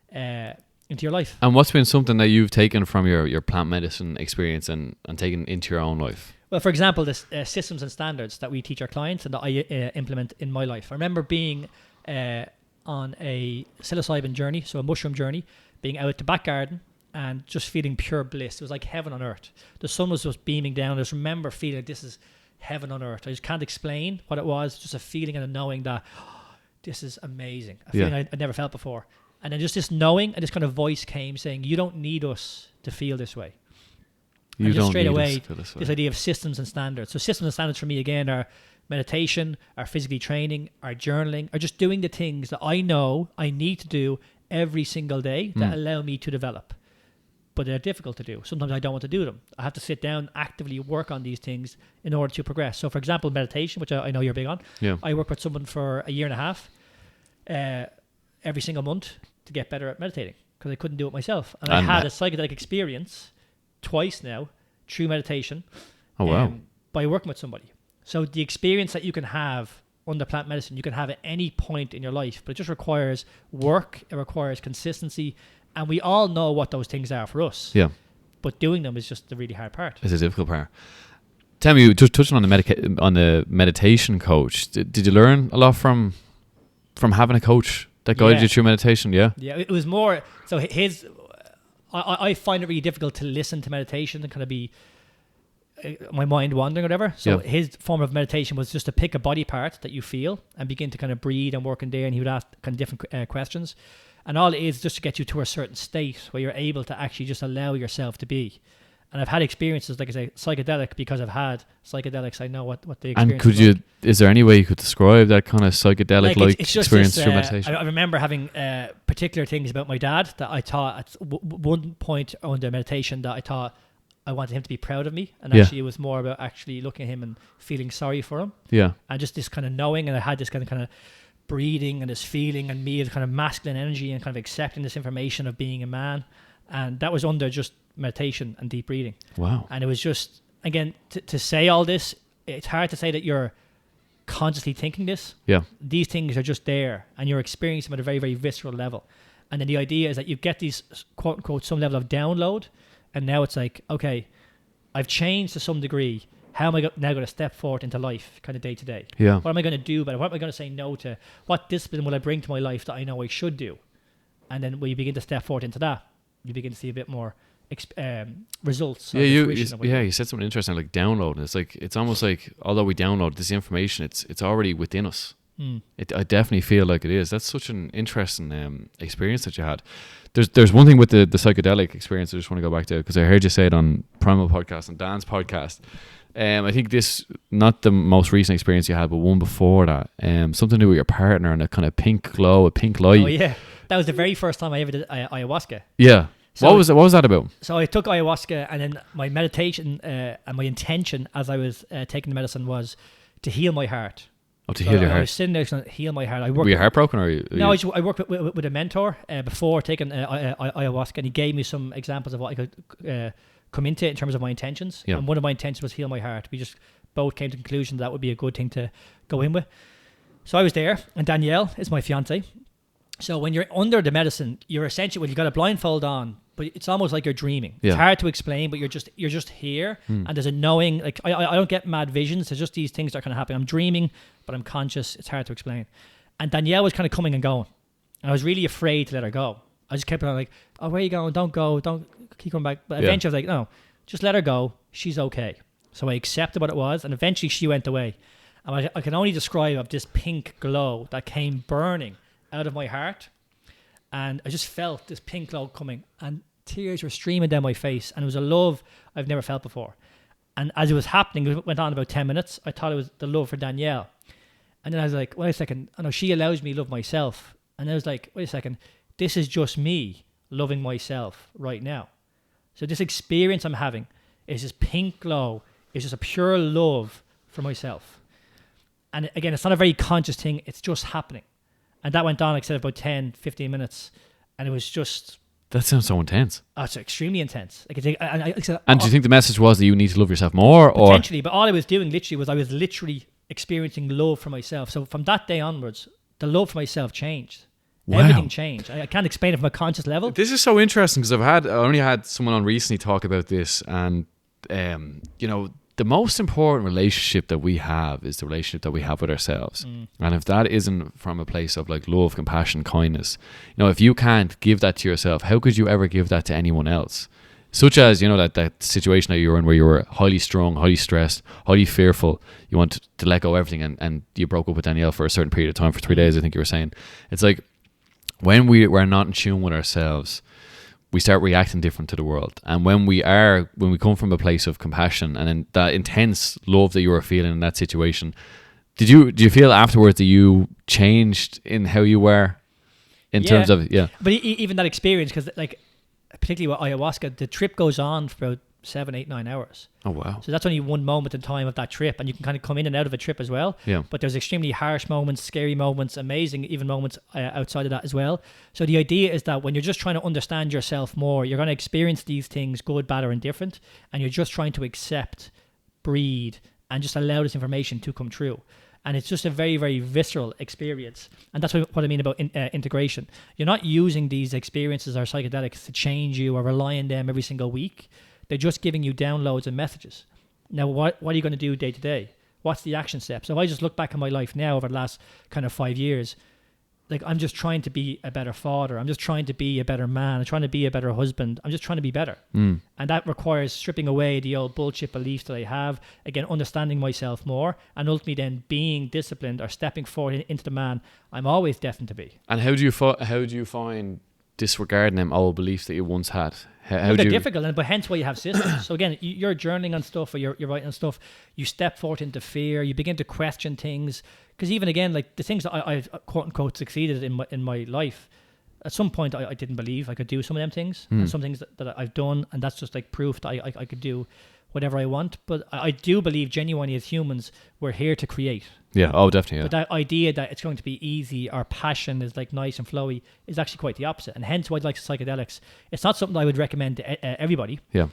into your life? And what's been something that you've taken from your plant medicine experience and taken into your own life? Well, for example, the systems and standards that we teach our clients and that I implement in my life. I remember being on a psilocybin journey, so a mushroom journey, being out at the back garden and just feeling pure bliss. It was like heaven on earth. The sun was just beaming down. I just remember feeling like this is heaven on earth. I just can't explain what it was. Just a feeling and a knowing that this is amazing. A feeling I'd never felt before. And then just this knowing, and this kind of voice came saying, you don't need us to feel this way. You and just don't straight need away, us to feel this way. This idea of systems and standards. So systems and standards for me, again, are meditation, are physically training, are journaling, are just doing the things that I know I need to do every single day that allow me to develop. But they're difficult to do. Sometimes I don't want to do them. I have to sit down, actively work on these things in order to progress. So, for example, meditation, which I know you're big on. Yeah. I work with someone for a year and a half, every single month, to get better at meditating, because I couldn't do it myself. And I had a psychedelic experience twice now through meditation. Oh, wow. By working with somebody. So the experience that you can have under plant medicine, you can have at any point in your life, but it just requires work. It requires consistency. And we all know what those things are for us. Yeah. But doing them is just the really hard part. It's a difficult part. Tell me, just touching on the meditation coach, did you learn a lot from having a coach that guided you through meditation? Yeah. Yeah, it was more, so I find it really difficult to listen to meditation and kind of be my mind wandering or whatever. So his form of meditation was just to pick a body part that you feel and begin to kind of breathe and work in there, and he would ask kind of different questions. And all it is just to get you to a certain state where you're able to actually just allow yourself to be. And I've had experiences, like I say, psychedelic, because I've had psychedelics. I know what the experience is there any way you could describe that kind of psychedelic-like experience through meditation? I remember having particular things about my dad that I thought at one point on the meditation that I thought I wanted him to be proud of me. And actually it was more about actually looking at him and feeling sorry for him. Yeah. And just this kind of knowing, and I had this kind of breathing and this feeling, and me as kind of masculine energy and kind of accepting this information of being a man. And that was under just meditation and deep breathing. Wow. And it was just, again, to say all this, it's hard to say that you're consciously thinking this. Yeah. These things are just there, and you're experiencing them at a very, very visceral level. And then the idea is that you get these, quote unquote, some level of download, and now it's like, okay, I've changed to some degree. How am I now going to step forward into life, kind of day to day? Yeah. What am I going to do about it? What am I going to say no to? What discipline will I bring to my life that I know I should do? And then when you begin to step forward into that, you begin to see a bit more results. Yeah, you said something interesting, like downloading. It's almost like, although we download this information, it's already within us. I definitely feel like it is. That's such an interesting experience that you had. There's one thing with the psychedelic experience I just want to go back to, because I heard you say it on Primal podcast and Dan's podcast. I think this, not the most recent experience you had, but one before that, something to do with your partner and a kind of pink glow, a pink light. Oh yeah, that was the very first time I ever did ayahuasca. Yeah. So what was that about? So I took ayahuasca, and then my meditation and my intention as I was taking the medicine was to heal my heart. Oh, to heal your heart. I was sitting there to heal my heart. Were you heartbroken, or? No, I worked with a mentor before taking ayahuasca, and he gave me some examples of what I could come into in terms of my intentions. Yeah. And one of my intentions was heal my heart. We just both came to the conclusion that would be a good thing to go in with. So I was there, and Danielle is my fiance. So when you're under the medicine, you're essentially, you've got a blindfold on, but it's almost like you're dreaming. Yeah. It's hard to explain, but you're just here, and there's a knowing. Like I don't get mad visions. There's just these things that are kind of happening. I'm dreaming, but I'm conscious. It's hard to explain. And Danielle was kind of coming and going, and I was really afraid to let her go. I just kept on like, oh, where are you going? Don't go. Don't keep coming back. But eventually I was like, no, just let her go. She's okay. So I accepted what it was, and eventually she went away. And I can only describe of this pink glow that came burning out of my heart. And I just felt this pink glow coming, and tears were streaming down my face. And it was a love I've never felt before. And as it was happening, it went on about 10 minutes. I thought it was the love for Danielle. And then I was like, wait a second. I know she allows me to love myself. And I was like, wait a second. This is just me loving myself right now. So this experience I'm having is this pink glow. It's just a pure love for myself. And again, it's not a very conscious thing. It's just happening. And that went on, like I said, about 10, 15 minutes. And it was just... That sounds so intense. Oh, it's extremely intense. And do you think the message was that you need to love yourself more? Potentially, but all I was doing literally was I was literally experiencing love for myself. So from that day onwards, the love for myself changed. Wow. Everything changed. I can't explain it from a conscious level. This is so interesting, because I only had someone on recently talk about this, and the most important relationship that we have is the relationship that we have with ourselves. And if that isn't from a place of like love, compassion, kindness, if you can't give that to yourself, how could you ever give that to anyone else? Such as, that situation that you were in where you were highly strung, highly stressed, highly fearful. You want to let go of everything, and you broke up with Danielle for a certain period of time, for 3 days, I think you were saying. It's like, when we're not in tune with ourselves, we start reacting different to the world. And when we come from a place of compassion and then that intense love that you were feeling in that situation, do you feel afterwards that you changed in how you were in terms of, But even that experience, because like, particularly with ayahuasca, the trip goes on for about 7, 8, 9 hours. Oh, wow. So that's only one moment in time of that trip, and you can kind of come in and out of a trip as well. Yeah. But there's extremely harsh moments, scary moments, amazing even moments outside of that as well. So the idea is that when you're just trying to understand yourself more, you're going to experience these things, good, bad, or indifferent, and you're just trying to accept, breathe, and just allow this information to come true. And it's just a very, very visceral experience. And that's what I mean about integration. You're not using these experiences or psychedelics to change you or rely on them every single week. They're just giving you downloads and messages. Now, what are you going to do day to day? What's the action step? So if I just look back on my life now over the last kind of 5 years, like I'm just trying to be a better father. I'm just trying to be a better man. I'm trying to be a better husband. I'm just trying to be better. And that requires stripping away the old bullshit beliefs that I have. Again, understanding myself more, and ultimately then being disciplined or stepping forward into the man I'm always destined to be. And how do you find disregarding them old beliefs that you once had? They're difficult, but hence why you have systems. So again, you're journaling on stuff, or you're writing on stuff. You step forward into fear. You begin to question things, because even again, like the things that I've quote unquote succeeded in my life, at some point I didn't believe I could do some of them things, and some things that I've done, and that's just like proof that I could do whatever I want. But I do believe genuinely, as humans, we're here to create. Yeah, oh, definitely. Yeah. But that idea that it's going to be easy, our passion is like nice and flowy, is actually quite the opposite. And hence why I like psychedelics. It's not something I would recommend to everybody. Yeah.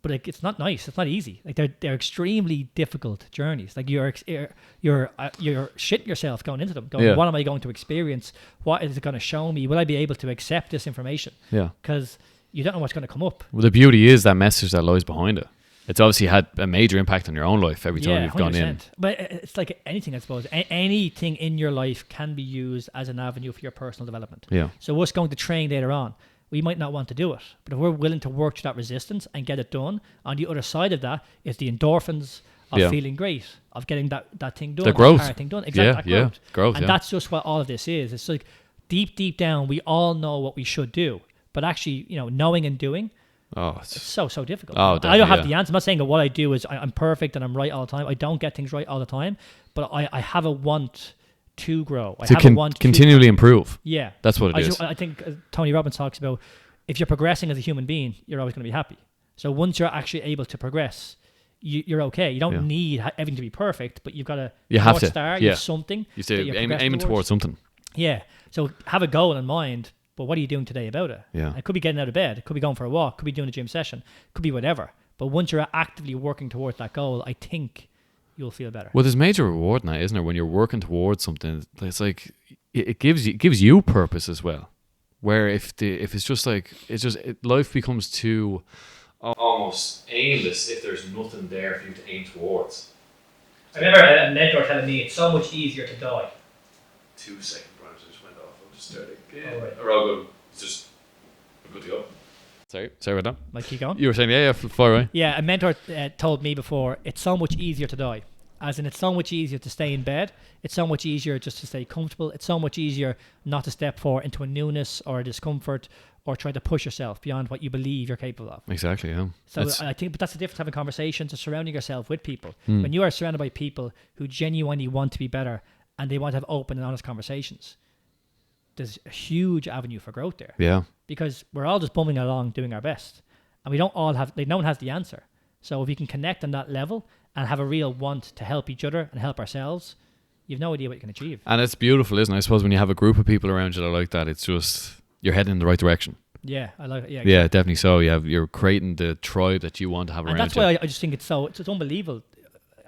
But like, it's not nice. It's not easy. Like they're extremely difficult journeys. Like you're shitting yourself going into them. Going, what am I going to experience? What is it going to show me? Will I be able to accept this information? Yeah. Because you don't know what's going to come up. Well, the beauty is that message that lies behind it. It's obviously had a major impact on your own life every time you've 100%. Gone in. But it's like anything, I suppose. Anything in your life can be used as an avenue for your personal development. Yeah. So what's going to train later on? we might not want to do it. But if we're willing to work through that resistance and get it done, on the other side of that is the endorphins of feeling great, of getting that thing done. The growth. That thing done. Exactly. Yeah, growth. And that's just what all of this is. It's like deep down, we all know what we should do. But actually, knowing and doing, it's so difficult. I don't have the answer. I'm not saying that what I do is I'm perfect and I'm right all the time. I don't get things right all the time. But I have a want to grow. I have a want to continually improve. Yeah. That's what it is. I think Tony Robbins talks about, if you're progressing as a human being, you're always going to be happy. So once you're actually able to progress, you're okay. You don't need everything to be perfect, but you've got a North Star. You have something. You say aiming towards something. Yeah. So have a goal in mind, but what are you doing today about it? Yeah. It could be getting out of bed. It could be going for a walk. It could be doing a gym session. It could be whatever. But once you're actively working towards that goal, I think you'll feel better. Well, there's major reward in that, isn't there? When you're working towards something, it's like it gives you purpose as well. Where if it's just like life becomes too almost aimless if there's nothing there for you to aim towards. I remember a mentor telling me it's so much easier to die. 2 second branches just went off. I'm just starting again. We're all good. It's just we're good to go. Sorry about that. Might keep going. You were saying far away. Yeah, a mentor told me before, it's so much easier to die. As in, it's so much easier to stay in bed. It's so much easier just to stay comfortable. It's so much easier not to step forward into a newness or a discomfort or try to push yourself beyond what you believe you're capable of. Exactly, yeah. So I think, but that's the difference having conversations and surrounding yourself with people. When you are surrounded by people who genuinely want to be better and they want to have open and honest conversations, there's a huge avenue for growth there. Yeah. Because we're all just bumming along doing our best. And we don't all have, no one has the answer. So if we can connect on that level and have a real want to help each other and help ourselves, you've no idea what you can achieve. And it's beautiful, isn't it? I suppose when you have a group of people around you that are like that, it's just, you're heading in the right direction. Yeah, I like it. Yeah, exactly. Yeah, definitely so. You're creating the tribe that you want to have around you. And that's why I just think it's unbelievable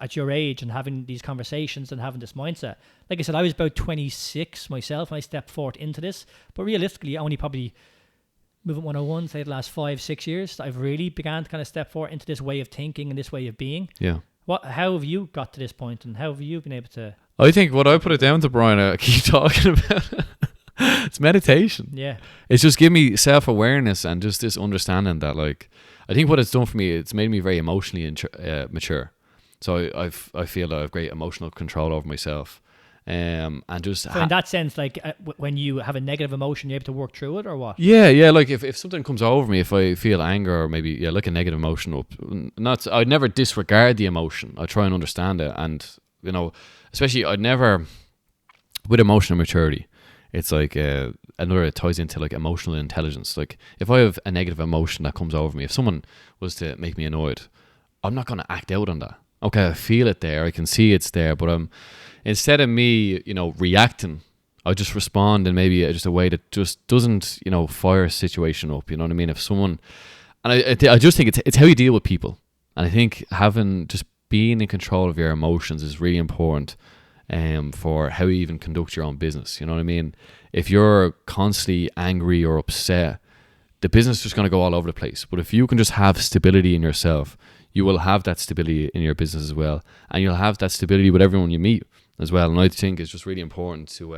at your age and having these conversations and having this mindset. Like I said, I was about 26 myself when I stepped forth into this, but realistically, only probably Movement 101, say the last 5-6 years, I've really began to kind of step forward into this way of thinking and this way of being. Yeah. How have you got to this point, and how have you been able to? I think what I put it down to, Brian, I keep talking about it. It's meditation. Yeah. It's just give me self-awareness and just this understanding that, like, I think what it's done for me, it's made me very emotionally mature. So I feel that I have great emotional control over myself. And just so in that sense, like when you have a negative emotion, you're able to work through it, or what? Yeah. Like if something comes over me, if I feel anger or maybe like a negative emotion, I'd never disregard the emotion. I try and understand it, and especially I'd never with emotional maturity. It's like it ties into like emotional intelligence. Like if I have a negative emotion that comes over me, if someone was to make me annoyed, I'm not going to act out on that. Okay, I feel it there, I can see it's there, but instead of me, reacting, I just respond in maybe just a way that just doesn't, fire a situation up. You know what I mean? If someone, and I just think it's how you deal with people, and I think just being in control of your emotions is really important. For how you even conduct your own business. You know what I mean? If you're constantly angry or upset, the business is just going to go all over the place. But if you can just have stability in yourself, you will have that stability in your business as well. And you'll have that stability with everyone you meet as well. And I think it's just really important to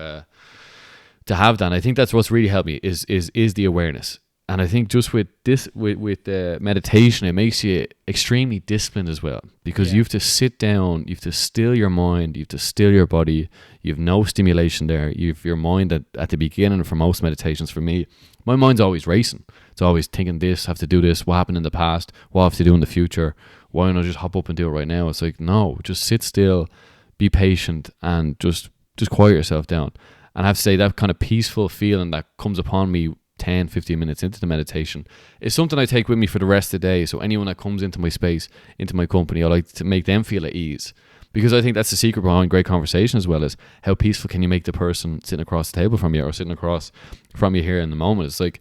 have that. And I think that's what's really helped me is the awareness. And I think just with this, with meditation, it makes you extremely disciplined as well, because you have to sit down, you have to still your mind, you have to still your body. You have no stimulation there. You have your mind at the beginning. For most meditations, for me, my mind's always racing. It's always thinking this, have to do this, what happened in the past, what I have to do in the future. Why don't I just hop up and do it right now? It's like, no, just sit still, be patient, and just quiet yourself down. And I have to say that kind of peaceful feeling that comes upon me 10-15 minutes into the meditation is something I take with me for the rest of the day. So anyone that comes into my space, into my company, I like to make them feel at ease, because I think that's the secret behind great conversation as well, is how peaceful can you make the person sitting across the table from you or sitting across from you here in the moment. It's like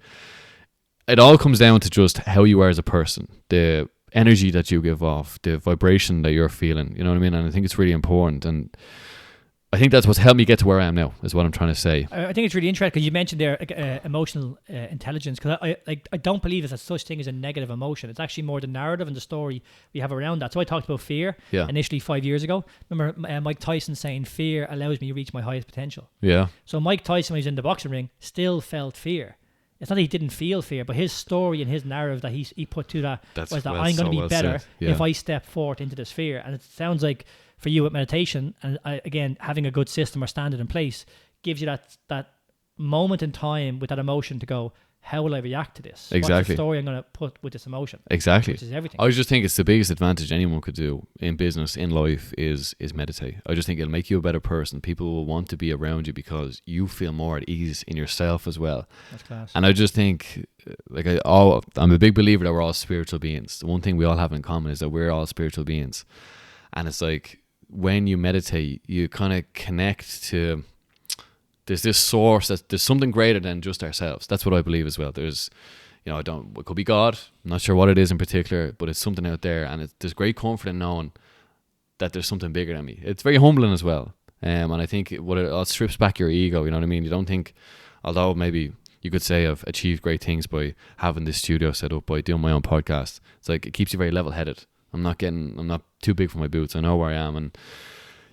it all comes down to just how you are as a person, the energy that you give off, the vibration that you're feeling, you know what I mean? And I think it's really important, and I think that's what's helped me get to where I am now, is what I'm trying to say. I think it's really interesting because you mentioned there emotional intelligence, because I don't believe there's such thing as a negative emotion. It's actually more the narrative and the story we have around that. So I talked about fear initially 5 years ago. Remember Mike Tyson saying fear allows me to reach my highest potential. Yeah. So Mike Tyson, when he was in the boxing ring, still felt fear. it's not that he didn't feel fear, but his story and his narrative that he put to that was that I'm going to be better if I step forward into this fear. And it sounds like for you with meditation, and again, having a good system or standard in place gives you that moment in time with that emotion to go, how will I react to this? Exactly. What's the story I'm going to put with this emotion? Exactly. Which is everything. I just think it's the biggest advantage anyone could do in business, in life, is meditate. I just think it'll make you a better person. People will want to be around you because you feel more at ease in yourself as well. That's class. And I just think, I'm a big believer that we're all spiritual beings. The one thing we all have in common is that we're all spiritual beings. And it's like, when you meditate, you kind of connect to... There's this source, there's something greater than just ourselves. That's what I believe as well. There's, it could be God. I'm not sure what it is in particular, but it's something out there, and there's great comfort in knowing that there's something bigger than me. It's very humbling as well. And I think it strips back your ego. You know what I mean? You don't think, although maybe you could say I've achieved great things by having this studio set up, by doing my own podcast. It's like, it keeps you very level-headed. I'm not too big for my boots. I know where I am, and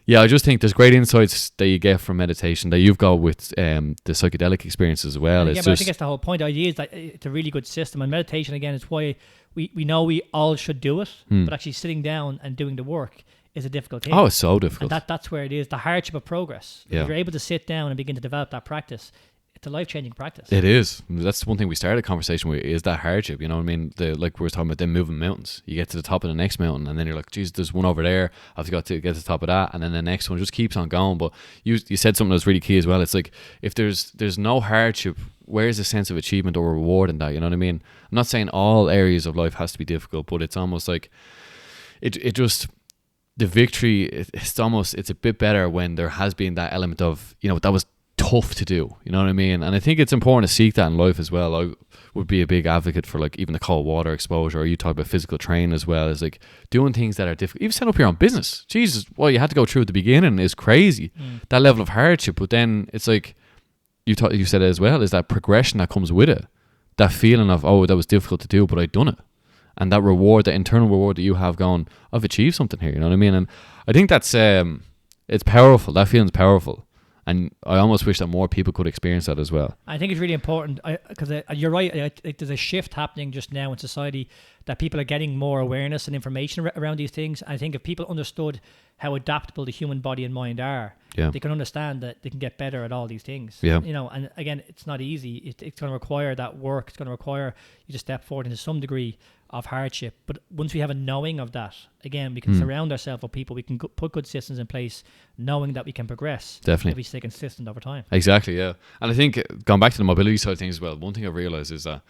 yeah, I just think there's great insights that you get from meditation that you've got with the psychedelic experience as well. But I think that's the whole point. The idea is that it's a really good system, and meditation, again, is why we know we all should do it, but actually sitting down and doing the work is a difficult thing. Oh, it's so difficult. And that's where it is, the hardship of progress. Yeah. If you're able to sit down and begin to develop that practice, it's a life-changing practice. It is. That's one thing we started a conversation with, is that hardship. You know what I mean? Like we were talking about them moving mountains. You get to the top of the next mountain, and then you're like, geez, there's one over there. I've got to get to the top of that, and then the next one just keeps on going. But you said something that's really key as well. It's like, if there's no hardship, where's the sense of achievement or reward in that? You know what I mean? I'm not saying all areas of life has to be difficult, but it's almost like it just... The victory, it's a bit better when there has been that element of, that was tough to do, you know what I mean? And I think it's important to seek that in life as well. I would be a big advocate for, like, even the cold water exposure, or you talk about physical training as well, is like doing things that are difficult. Even set up your own business, Jesus, what you had to go through at the beginning is crazy. That level of hardship, but then it's like you said it as well, is that progression that comes with it, that feeling of, oh, that was difficult to do, but I'd done it. And that reward, the internal reward that you have gone, I've achieved something here, you know what I mean? And I think that's, it's powerful. That feeling's powerful. And I almost wish that more people could experience that as well. I think it's really important, because you're right, there's a shift happening just now in society that people are getting more awareness and information around these things. I think if people understood how adaptable the human body and mind are, they can understand that they can get better at all these things. Yeah. And again, it's not easy. It's going to require that work. It's going to require you to step forward into some degree of hardship. But once we have a knowing of that, again, we can surround ourselves with people. We can put good systems in place, knowing that we can progress. Definitely. If we stay consistent over time. Exactly, yeah. And I think, going back to the mobility side of things as well, one thing I've realized is that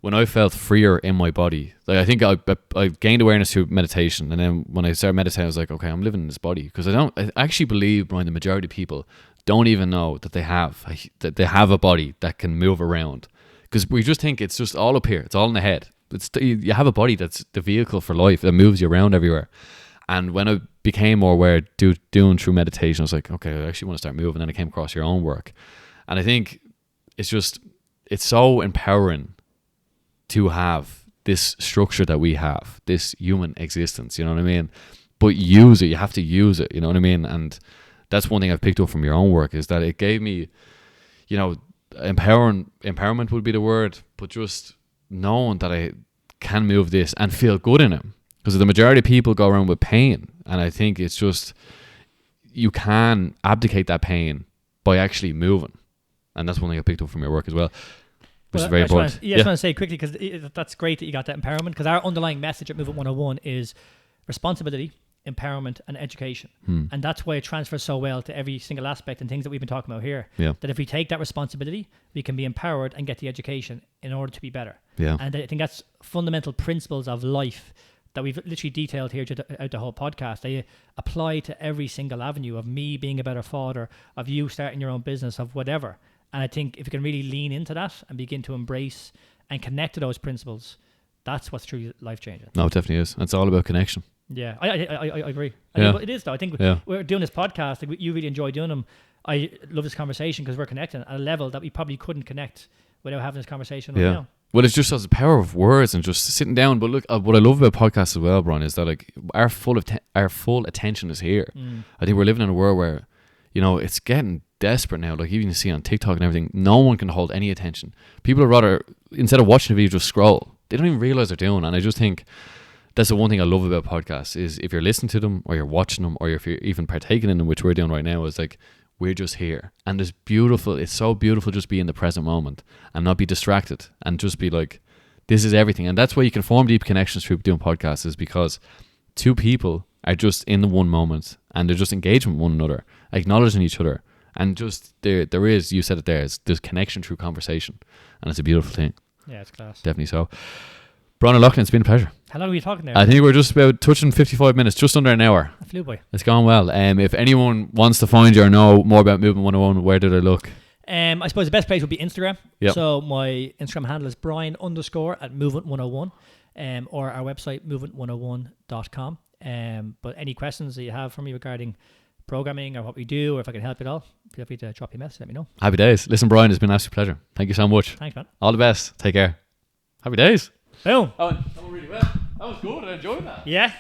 when I felt freer in my body, like, I think I gained awareness through meditation, and then when I started meditating, I was like, okay, I'm living in this body, because I actually believe, Brian, the majority of people don't even know that they have a body that can move around, because we just think it's just all up here, it's all in the head. You have a body that's the vehicle for life that moves you around everywhere. And when I became more aware doing through meditation, I was like, okay, I actually want to start moving. And then I came across your own work, and I think it's so empowering to have this structure that we have, this human existence, you know what I mean? But use it. You have to use it, you know what I mean? And that's one thing I've picked up from your own work, is that it gave me, empowerment would be the word, but just knowing that I can move this and feel good in it. Because the majority of people go around with pain, and I think it's just, you can abdicate that pain by actually moving. And that's one thing I picked up from your work as well. Which is very important. I just want to say quickly, because that's great that you got that empowerment, because our underlying message at Movement 101 is responsibility, empowerment, and education. And that's why it transfers so well to every single aspect and things that we've been talking about here. Yeah. That if we take that responsibility, we can be empowered and get the education in order to be better. Yeah. And I think that's fundamental principles of life that we've literally detailed here throughout the whole podcast. They apply to every single avenue of me being a better father, of you starting your own business, of whatever. And I think if you can really lean into that and begin to embrace and connect to those principles, that's what's truly life-changing. No, it definitely is. It's all about connection. Yeah, I agree. It is, though. I think we're doing this podcast. Like, you really enjoy doing them. I love this conversation because we're connecting at a level that we probably couldn't connect without having this conversation right now. Well, it's just the power of words and just sitting down. But look, what I love about podcasts as well, Brian, is that, like, our full attention is here. I think we're living in a world where, it's getting desperate now. Like even you see on TikTok and everything, no one can hold any attention. People would rather, instead of watching a video, just scroll. They don't even realize they're doing. And I just think that's the one thing I love about podcasts is if you're listening to them or you're watching them or if you're even partaking in them, which we're doing right now, is like we're just here. And it's beautiful. It's so beautiful just be in the present moment and not be distracted and just be like, this is everything. And that's why you can form deep connections through doing podcasts, is because two people are just in the one moment and they're just engaging with one another, acknowledging each other. And just there is, you said it there, there's connection through conversation. And it's a beautiful thing. Yeah, it's class. Definitely so. Brian O'Loughlin, it's been a pleasure. How long are we talking there? I think we're just about touching 55 minutes, just under an hour. I flew by. It's gone well. If anyone wants to find you or know more about Movement 101, where do they look? I suppose the best place would be Instagram. Yep. So my Instagram handle is Brian_@Movement101, or our website movement101.com. But any questions that you have for me regarding programming or what we do, or if I can help at all, feel free to drop me a message. Let me know. Happy days. Listen, Brian, it's been an absolute pleasure. Thank you so much. Thanks, man. All the best. Take care. Happy days. Boom. Oh, that went really well. That was good. I enjoyed that. Yeah.